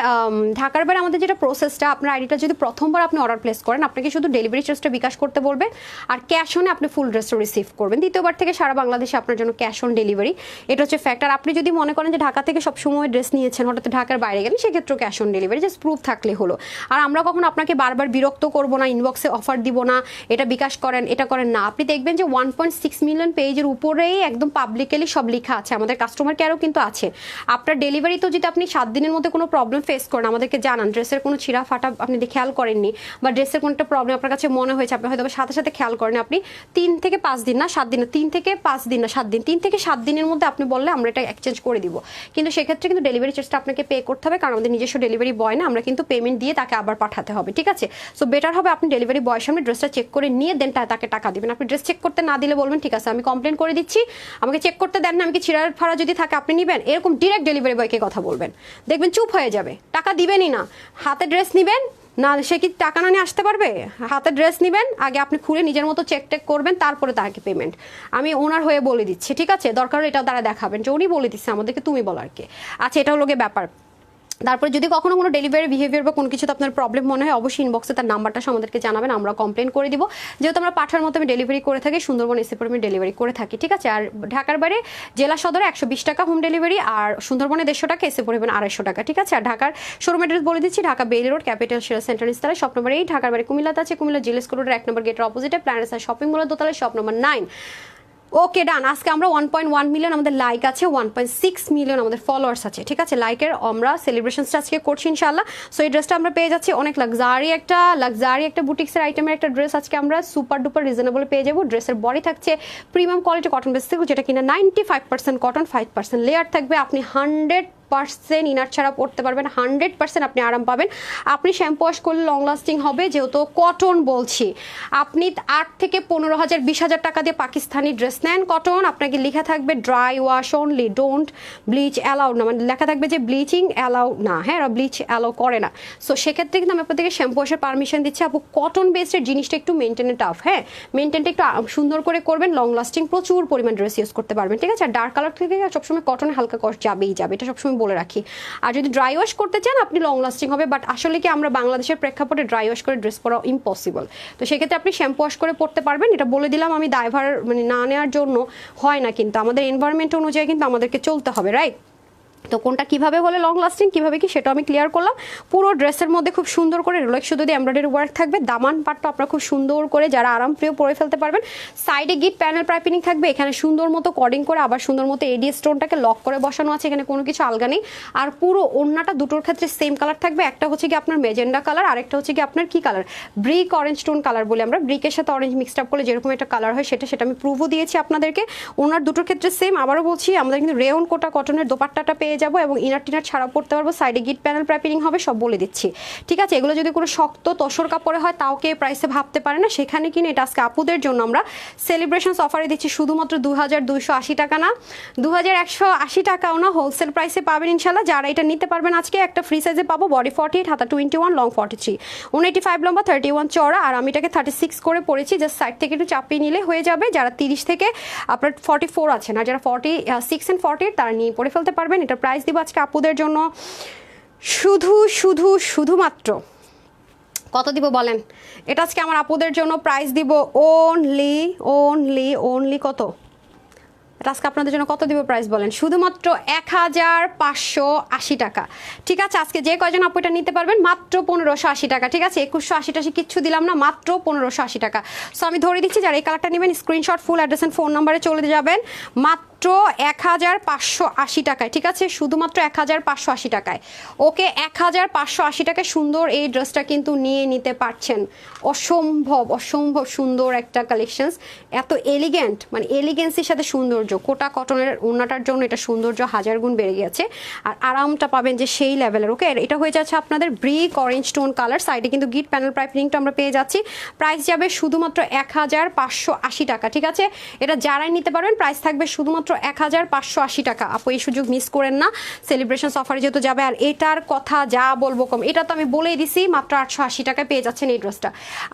ঢাকার বাইরে আমাদের যেটা প্রসেসটা, আপনার আইডিটা যদি প্রথমবার আপনি অর্ডার প্লেস করেন, আপনাকে শুধু ডেলিভারি চার্জটা বিকাশ করতে বলবে, আর ক্যাশ অনে আপনি ফুল ড্রেসটা রিসিভ করবেন। দ্বিতীয়বার থেকে সারা বাংলাদেশে আপনার জন্য ক্যাশ অন ডেলিভারি, এটা হচ্ছে ফ্যাক্ট। আর আপনি যদি মনে করেন যে ঢাকা থেকে সবসময় ড্রেস নিয়েছেন, হঠাৎ ঢাকার বাইরে গেলে, সেক্ষেত্রে cash on delivery, just proof থাকলে হলো। আর আমরা কখনো আপনাকে বারবার বিরক্ত করবো না, ইনবক্সে অফার দিব না, এটা বিকাশ করেন, এটা করেন না। আপনি দেখবেন যে 1.6 মিলিয়ন পেজের উপরেই একদম পাবলিকলি সব লেখা আছে, আমাদের কাস্টমার কেয়ারও কিন্তু আছে। আপনার ডেলিভারি তো যদি আপনি 7 দিনের মধ্যে কোনো প্রবলেম ফেস করেন, আমাদেরকে জানান, ড্রেসের কোনো ছিঁড়া ফাটা আপনি খেয়াল করেননি, বা ড্রেসের কোনো একটা প্রবলেম আপনার কাছে মনে হয়েছে, আপনি হয়তো সাথে সাথে খেয়াল করেন, আপনি 3 থেকে 5 দিন না 7 দিন, 3 থেকে 5 দিন না 7 দিন, 3 থেকে 7 দিনের মধ্যে আপনি বললে আমরা এটা এক্সচেঞ্জ করে দিব। কিন্তু সেক্ষেত্রে কিন্তু ডেলিভারি চার্জটা আপনাকে পে করতে হবে, কারণ আমাদের নিজস্ব ডেলিভারি বয় না, আমরা কিন্তু পেমেন্ট দিয়ে তাকে আবার পাঠাতে হবে। ঠিক আছে, সো বেটার হবে আপনি ডেলিভারি বয়ের সামনে ড্রেসটা চেক করে নিয়ে দেন তাকে টাকা দিবেন। আপনি ড্রেস চেক করতে না দিলে বলবেন ঠিক আছে আমি কমপ্লেন করে দিচ্ছি, আমাকে চেক করতে দেন না, আমি কি ছিঁড়া ফাড়া যদি থাকে আপনি নেবেন, এরকম ডিরেক্ট ডেলিভারি বয়কে কথা বলবেন, দেখবেন চুপ হয়ে যাবে, টাকা দিবেনই না। হাতে ড্রেস নিবেন না, সে কি টাকা না নিয়ে আসতে পারবে? হাতে ড্রেস নেবেন, আগে আপনি খুলে নিজের মতো চেক টেক করবেন, তারপরে তাকে পেমেন্ট। আমি ওনার হয়ে বলে দিচ্ছি, ঠিক আছে, দরকার এটাও তারা দেখাবেন যে উনি বলে দিচ্ছে আমাদেরকে, তুমি বলার কে। আচ্ছা, এটা হলো গিয়ে ব্যাপার। তারপরে যদি কখনো কোনো ডেলিভারি বিহেভিয়ার বা কোনো কিছুতে আপনার প্রবলেম মনে হয়, অবশ্যই ইনবক্সে তার নাম্বারটা আমাদেরকে জানাবেন, আমরা কমপ্লেন করে দিব। যেহেতু আমরা পাঠার মতো আমি ডেলিভারি করে থাকি, সুন্দরবন এসে পরে আমি ডেলিভারি করে থাকি। ঠিক আছে, আর ঢাকার বাইরে জেলা সদরে 120 টাকা হোম ডেলিভারি, আর সুন্দরবনে 150 টাকা, এসে পরিমাণ 250 টাকা। ঠিক আছে, আর ঢাকার শোরুম অ্যাড্রেস বলে দিচ্ছি, Dhaka Bailey road capital share centre নিস্তালায়, শপ নম্বর 8। ঢাকার বাইরে কুমিল্লাতে আছে, কুমিল্লা জিলেস রোডের 1 নম্বর গেটের অপোজিটে প্ল্যানেটস শপিং মলের দোতলায়, শপ নম্বর 9। ওকে ডান। আজকে আমরা 1.1 মিলিয়ন আমাদের লাইক আছে, 1.6 মিলিয়ন আমাদের ফলোয়ার্স আছে। ঠিক আছে, লাইকের আমরা সেলিব্রেশনসটা আজকে করছি ইনশাআল্লাহ। সো এই ড্রেসটা আমরা পেয়ে যাচ্ছি অনেক লাক্সারি একটা বুটিক্সের আইটেমের একটা ড্রেস আজকে আমরা সুপার ডুপার রিজনেবল পেয়ে যাবো। ড্রেসের বডি থাকছে প্রিমিয়াম কোয়ালিটি কটন বেস থেকে, যেটা কিনা 95% কটন, 5% লেয়ার থাকবে। আপনি 100% ইনার ছাড়া পড়তে পারবেন, 100% আপনি আরাম পাবেন। আপনি শ্যাম্পু ওয়াশ করলে লং লাস্টিং হবে, যেহেতু কটন বলছি। আপনি 8 থেকে 15,000 20,000 টাকা দিয়ে পাকিস্তানি ড্রেস নেন কটন, আপনাকে লেখা থাকবে dry wash only, don't bleach allowed না, মানে লেখা থাকবে যে ব্লিচিং অ্যালাউড না, হ্যাঁ, ব্লিচ অ্যালাউ করে না। সো সেক্ষেত্রে কিন্তু আমি আপনাদেরকে শ্যাম্পু ওয়াশের পারমিশন দিচ্ছি। আপু কটন বেসডের জিনিসটা একটু মেনটেনে টাফ, হ্যাঁ, মেনটেনটা একটু সুন্দর করে করবেন, লং লাস্টিং প্রচুর পরিমাণ ড্রেস ইউজ করতে পারবেন। ঠিক আছে, আর ডার্ক কালার থেকে সবসময় কটনে হালকা কস্ট যাবেই যাবে, এটা সবসময় বলে রাখি। আর যদি ড্রাই ওয়াশ করতে চান আপনি লং লাস্টিং হবে, বাট আসলে কি আমরা বাংলাদেশের প্রেক্ষাপটে ড্রাই ওয়াশ করে ড্রেস পরা ইম্পসিবল। তো সেক্ষেত্রে আপনি শ্যাম্পু ওয়াশ করে পড়তে পারবেন, এটা বলে দিলাম আমি, দায়ভার মানে না নেওয়ার জন্য হয় না, কিন্তু আমাদের এনভায়রনমেন্ট অনুযায়ী কিন্তু আমাদেরকে চলতে হবে, রাইট? তো কোনটা কিভাবে হলে লং লাস্টিং, কিভাবে কি, সেটা আমি ক্লিয়ার করলাম। পুরো ড্রেসের মধ্যে খুব সুন্দর করে রোলেক্স শুধু দিয়ে এমব্রয়ডারি ওয়ার্ক থাকবে, দামান পাটটা আপনারা খুব সুন্দর করে যারা আরামপ্রিয় পরে ফেলতে পারবেন। সাইডে গিট প্যানেল পাইপিং থাকবে, এখানে সুন্দর মতো কর্ডিং করে আবার সুন্দর মতো এডি স্টোনটাকে লক করে বসানো আছে, এখানে কোনো কিছু আলগা নেই। আর পুরো ওড়নাটা দুটোর ক্ষেত্রে সেম কালার থাকবে, একটা হচ্ছে কি আপনার মেজেন্ডা কালার, আরেকটা হচ্ছে কি আপনার কি colour, brick orange tone colour বলে আমরা, ব্রিকের সাথে অরেঞ্জ মিক্সড আপ করলে যেরকম একটা কালার হয় সেটা আমি প্রুভও দিয়েছি আপনাদেরকে। ওনার দুটোর ক্ষেত্রে সেম। আবারও বলছি, আমাদের কিন্তু রেয়ন কোটা কটনের দোপাট্টাটা পেয়ে যাব এবং ইনার টিনার ছাড়াও পড়তে পারবো, সাইডে গিট প্যানেল প্যাপিং হবে, সব বলে দিচ্ছি। ঠিক আছে, এগুলো যদি কোনো শক্ত তসর কাপড়ে হয় তাও কে প্রাইসে ভাবতে পারে না, সেখানে কিনে এটা আজকে আপুদের জন্য আমরা সেলিব্রেশনস অফারে দিচ্ছি শুধুমাত্র 2280 টাকা না, 2180 টাকাও না, হোলসেল প্রাইসে পাবেন ইনশাল্লাহ। যারা এটা নিতে পারবেন আজকে একটা ফ্রি সাইজে পাবো, বডি 48, হাতা 21, লং 43, 185 লম্বা, 31 চওড়া, আর আমি এটাকে 36 করে পরেছি, জাস্ট সাইড থেকে একটু চাপিয়ে নিলে হয়ে যাবে। যারা 30 থেকে আপনার 44 আছেন আর যারা 46 and 48 তারা নিয়ে পরে ফেলতে পারবেন। এটা প্রাইস দিব আজকে আপুদের জন্য শুধুমাত্র কত দিব বলেন? এটা আজকে আমার আপুদের জন্য প্রাইস দিব অনলি কত? এটা আজকে আপনাদের জন্য কত দিব প্রাইস বলেন? শুধুমাত্র 1580 টাকা। ঠিক আছে, আজকে যে কয়জন আপু এটা নিতে পারবেন মাত্র 1580 টাকা। ঠিক আছে, 2180 কিচ্ছু দিলাম না, মাত্র 1580 টাকা। সো আমি ধরে দিচ্ছি যারা এই কালারটা নেবেন screenshot, full address and phone নাম্বারে চলে যাবেন মাত্র 1580 টাকায়। ঠিক আছে, শুধুমাত্র 1580 টাকায়। ওকে, 1580 টাকায় সুন্দর এই ড্রেসটা কিন্তু নিয়ে নিতে পারছেন। অসম্ভব সুন্দর একটা কালেকশনস, এত এলিগেন্ট, মানে এলিগেন্সির সাথে সৌন্দর্য। কোটা কটনের ওড়নাটার জন্য এটা সৌন্দর্য হাজার গুণ বেড়ে গেছে, আর আরামটা পাবেন যে সেই লেভেলের। ওকে, এটা হয়ে যাচ্ছে আপনাদের ব্রিক অরেঞ্জ টোন কালার, সাইডে কিন্তু গিট প্যানেল পাইপিংটা আমরা পেয়ে যাচ্ছি। প্রাইস যাবে শুধুমাত্র 1580 টাকা। ঠিক আছে, এটা যারাই নিতে পারবেন প্রাইস থাকবে শুধুমাত্র 1580 টাকা। আপু এই সুযোগ মিস করেন না, সেলিব্রেশন অফারে যেহেতু যাবে। আর এটার কথা যা বলবো কম, এটা তো আমি বলেই দিছি, মাত্র 880 টাকায় পেয়ে যাচ্ছেন এই ড্রেসটা।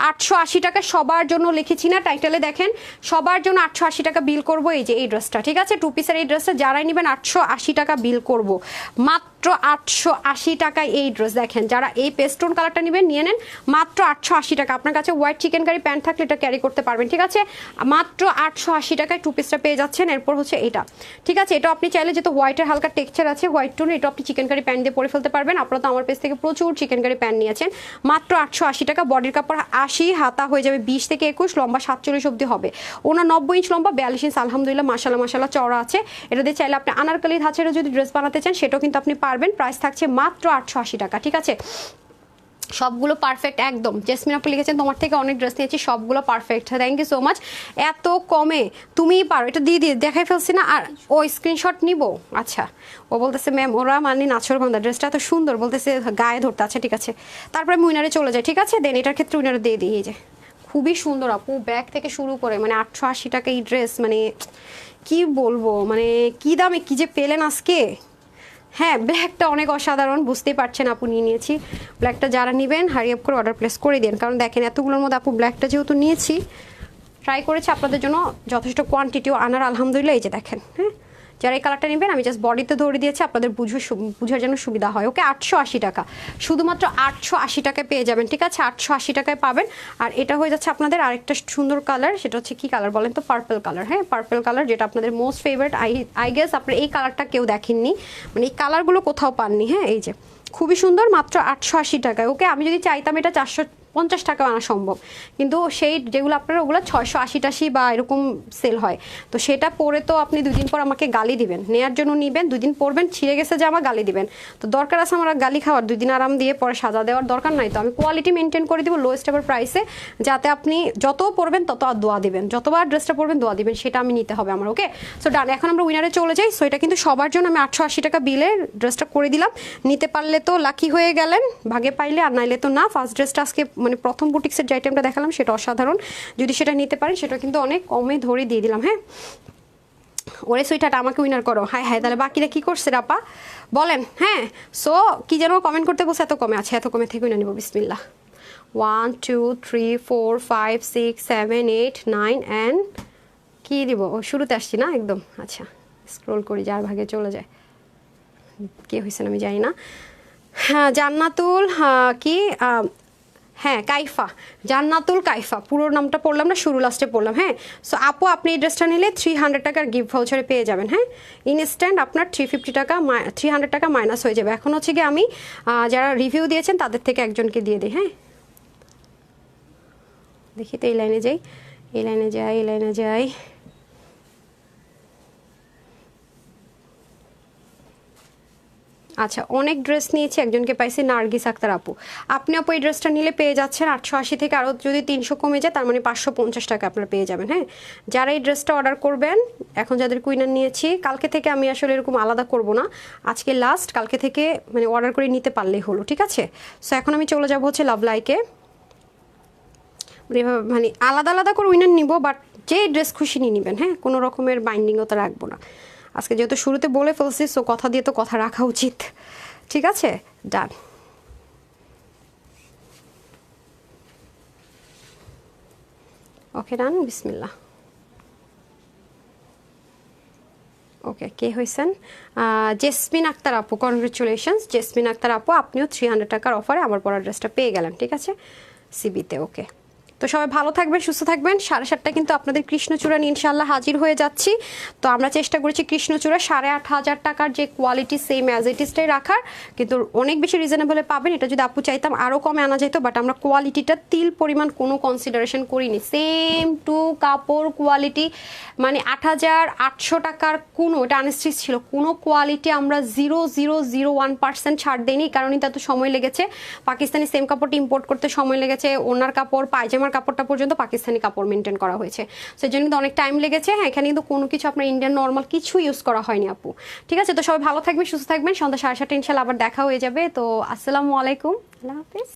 880 টাকা সবার জন্য লিখেছি না টাইটেলে, দেখেন সবার জন্য 880 টাকা বিল করবো এই যে এই ড্রেসটা। ঠিক আছে, টু পিসের এই ড্রেসটা যারাই নেবেন 880 টাকা বিল করব, মাত্র 880 টাকায় এই ড্রেস। দেখেন যারা এই পেস্টোন কালারটা নেবেন নিয়ে নেন, মাত্র 880 টাকা। আপনার কাছে হোয়াইট চিকেন কারি প্যান্ট থাকলে এটা ক্যারি করতে পারবেন। ঠিক আছে, মাত্র 880 টাকায় টু পিসটা পেয়ে যাচ্ছেন। এরপর হচ্ছে এটা। ঠিক আছে, এটা আপনি চাইলে যেহেতু হোয়াইটের হালকা টেক্সচার আছে, হোয়াইট টোন, এটা আপনি চিকেন কারি প্যান্ট দিয়ে পরে ফেলতে পারবেন। আপনারা তো আমার পেজ থেকে প্রচুর চিকেন কারি প্যান্ট নিয়েছেন, মাত্র 880 টাকা। বডির কাপড় 80, হাতা হয়ে যাবে 20 থেকে 21, লম্বা 47 অবধি হবে। ওনার 90 ইঞ্চ লম্বা, 42 ইঞ্চ আলহামদুলিল্লাহ মাশাআল্লাহ চওড়া আছে। এটা দিয়ে চাইলে আপনি আনারকলি ধাঁচেরও যদি ড্রেস বানাতে চান সেটাও কিন্তু আপনি পারবেন। প্রাইস থাকছে মাত্র 880 টাকা। ঠিক আছে, সবগুলো পারফেক্ট একদম। জেসমিন আপু লিখেছেন তোমার থেকে অনেক ড্রেস নিয়েছি, সবগুলো perfect, thank you so much. এত কমে তুমিই পারো, এটা দিয়ে দেখাই ফেলছি না। আর ও স্ক্রিনশট নিব, আচ্ছা ও বলতেছে ম্যাম ওরা মানে নাছর বান্ধা, ড্রেসটা এত সুন্দর, বলতেছে গায়ে ধরতে। আচ্ছা ঠিক আছে, তারপরে আমি উইনারে চলে যাই। ঠিক আছে, দেন এটার ক্ষেত্রে উইনারে দিয়ে দিই। এই যে খুবই সুন্দর আপু, ব্যাগ থেকে শুরু করে মানে 880 টাকা এই ড্রেস, মানে কি বলবো, মানে কি দামে কি যে পেলেন আজকে। হ্যাঁ, ব্ল্যাকটা অনেক অসাধারণ, বুঝতেই পারছেন আপু নিয়ে নিয়েছি। ব্ল্যাকটা যারা নেবেন হারি আপ করে অর্ডার প্লেস করে দিন, কারণ দেখেন এতগুলোর মধ্যে আপু ব্ল্যাকটা যেহেতু নিয়েছি, ট্রাই করেছি আপনাদের জন্য যথেষ্ট কোয়ান্টিটিও আনার আলহামদুলিল্লাহ। এই যে দেখেন, হ্যাঁ যারা এই কালারটা নেবেন আমি জাস্ট বডিতে ধরে দিয়েছি আপনাদের বুঝার জন্য সুবিধা হয়। ওকে, 880 টাকা, শুধুমাত্র 880 টাকায় পেয়ে যাবেন। ঠিক আছে, 880 টাকায় পাবেন। আর এটা হয়ে যাচ্ছে আপনাদের আরেকটা সুন্দর কালার, সেটা হচ্ছে কি কালার বলেন তো? Purple colour. হ্যাঁ, পার্পল কালার, যেটা আপনাদের মোস্ট ফেভারিট। আই গেস আপনার এই কালারটা কেউ দেখেননি, মানে এই কালারগুলো কোথাও পাননি। হ্যাঁ, এই যে খুবই সুন্দর, মাত্র 880 টাকায়। ওকে, আমি যদি চাইতাম এটা 450 টাকা আনা সম্ভব, কিন্তু সেই যেগুলো আপনার ওগুলো 680 বা এরকম সেল হয়, তো সেটা পরে তো আপনি 2 দিন পর আমাকে গালি দিবেন। নেয়ার জন্য নিবেন, 2 দিন পরবেন, ছিঁড়ে গেছে জামা, গালি দিবেন। তো দরকার আছে আমার গালি খাওয়ার? 2 দিন আরাম দিয়ে পরে সাজা দেওয়ার দরকার নাই। তো আমি কোয়ালিটি মেনটেন করে দিব লোয়েস্ট এভার প্রাইসে, যাতে আপনি যত পরবেন তত আর দোয়া দিবেন, যতবার ড্রেসটা পরবেন দোয়া দিবেন, সেটা আমি নিতে হবে আমার। ওকে, সো ডান। এখন আমরা উইনারে চলে যাই। সো এটা কিন্তু সবার জন্য আমি 880 টাকা বিলে ড্রেসটা করে দিলাম। নিতে পারলে তো লাকি হয়ে গেলেন, ভাগে পাইলে, আর নাইলে তো না। ফার্স্ট ড্রেসটা আজকে মানে প্রথম বুটিক্সের যে আইটেমটা দেখালাম সেটা অসাধারণ, যদি সেটা নিতে পারেন সেটা কিন্তু অনেক কমে ধরে দিয়ে দিলাম। হ্যাঁ, ওরে সুইটাটা আমাকে উইনার করো। হাই হাই, তাহলে বাকিরা কি করছে রাপা বলেন? হ্যাঁ, সো কি যেন কমেন্ট করতে বসে, এত কমে আছে, এত কমে থেকে উইনার নিব। বিসমিল্লাহ। 1 2 3 4 5 6 7 8 9 অ্যান্ড কি দিব? ও শুরুতে আসছি না একদম। আচ্ছা, স্ক্রোল করি, যার ভাগে চলে যায়। কে হয়েছেন আমি জানি না। হ্যাঁ, জান্নাতুল কি হ্যাঁ কাইফা, জান্নাতুল কাইফা, পুরো নামটা পড়লাম না, শুরু লাস্টে পড়লাম। হ্যাঁ, সো আপু আপনি এই ড্রেসটা নিলে 300 টাকার গিফট ভাউচারে পেয়ে যাবেন। হ্যাঁ, ইনস্ট্যান্ট আপনার 350 টাকা 300 টাকা মাইনাস হয়ে যাবে। এখন হচ্ছে কি আমি যারা রিভিউ দিয়েছেন তাদের থেকে একজনকে দিয়ে দিই। হ্যাঁ, দেখি তো এই লাইনে যাই, এই লাইনে যাই, এই লাইনে যাই। আচ্ছা, অনেক ড্রেস নিয়েছি, একজনকে পাইছি নার্গিস আক্তার আপু। আপনি আপু এই ড্রেসটা নিলে পেয়ে যাচ্ছেন 880 থেকে, আরও যদি 300 কমে যায় তার মানে 550 টাকা আপনারা পেয়ে যাবেন। হ্যাঁ, যারা এই ড্রেসটা অর্ডার করবেন, এখন যাদের কুইনার নিয়েছি, কালকে থেকে আমি আসলে এরকম আলাদা করব না, আজকে লাস্ট, কালকে থেকে মানে অর্ডার করে নিতে পারলেই হলো, ঠিক আছে? সো এখন আমি চলে যাবো হচ্ছে লাভ লাইকে, মানে আলাদা আলাদা করে উইনার নিব, বাট যে ড্রেস খুশি নিয়ে নেবেন। হ্যাঁ, কোনো রকমের বাইন্ডিংও তো রাখবো না আজকে, যেহেতু শুরুতে বলে ফেলছি, সো কথা দিয়ে তো কথা রাখা উচিত, ঠিক আছে? ডান। ওকে ডান, বিসমিল্লাহ। ওকে, কে হয়েছেন? জেসমিন আক্তার আপু, কনগ্রেচুলেশনস জেসমিন আক্তার আপু, আপনিও 300 টাকার অফারে আমার পরা ড্রেসটা পেয়ে গেলেন, ঠিক আছে, সিবিতে। ওকে, তো সবাই ভালো থাকবেন, সুস্থ থাকবেন। 7:30 কিন্তু আপনাদের কৃষ্ণচূড়া নিয়ে ইনশাল্লাহ হাজির হয়ে যাচ্ছি। তো আমরা চেষ্টা করেছি কৃষ্ণচূড়া 8,500 টাকার যে কোয়ালিটি সেম অ্যাজ ইট ইসটাই রাখার, কিন্তু অনেক বেশি রিজনেবলে পাবেন। এটা যদি আপু চাইতাম আরও কমে আনা যেত, বাট আমরা কোয়ালিটিটা তিল পরিমাণ কোনো কনসিডারেশন করিনি, সেম টু কাপড় কোয়ালিটি, মানে 8,800 টাকার কোনো, এটা আনস্টিচ ছিল, কোনো কোয়ালিটি আমরা 0.001% ছাড় দেয়নি, কারণ এটা তো সময় লেগেছে, পাকিস্তানি সেম কাপড়টা ইম্পোর্ট করতে সময় লেগেছে, ওনার কাপড় পায়জামার কাপড়টা পর্যন্ত পাকিস্তানি কাপড় মেনটেন করা হয়েছে, সেই জন্য কিন্তু অনেক টাইম লেগেছে। হ্যাঁ, এখানে কিন্তু কোনো কিছু আপনার ইন্ডিয়ান নর্মাল কিছু ইউজ করা হয়নি আপু, ঠিক আছে? তো সবাই ভালো থাকবেন, সুস্থ থাকবেন। সন্ধ্যা 7:30 ইনশাল্লাহ আবার দেখা হয়ে যাবে। তো আসসালামু আলাইকুম, আল্লাহ হাফিজ।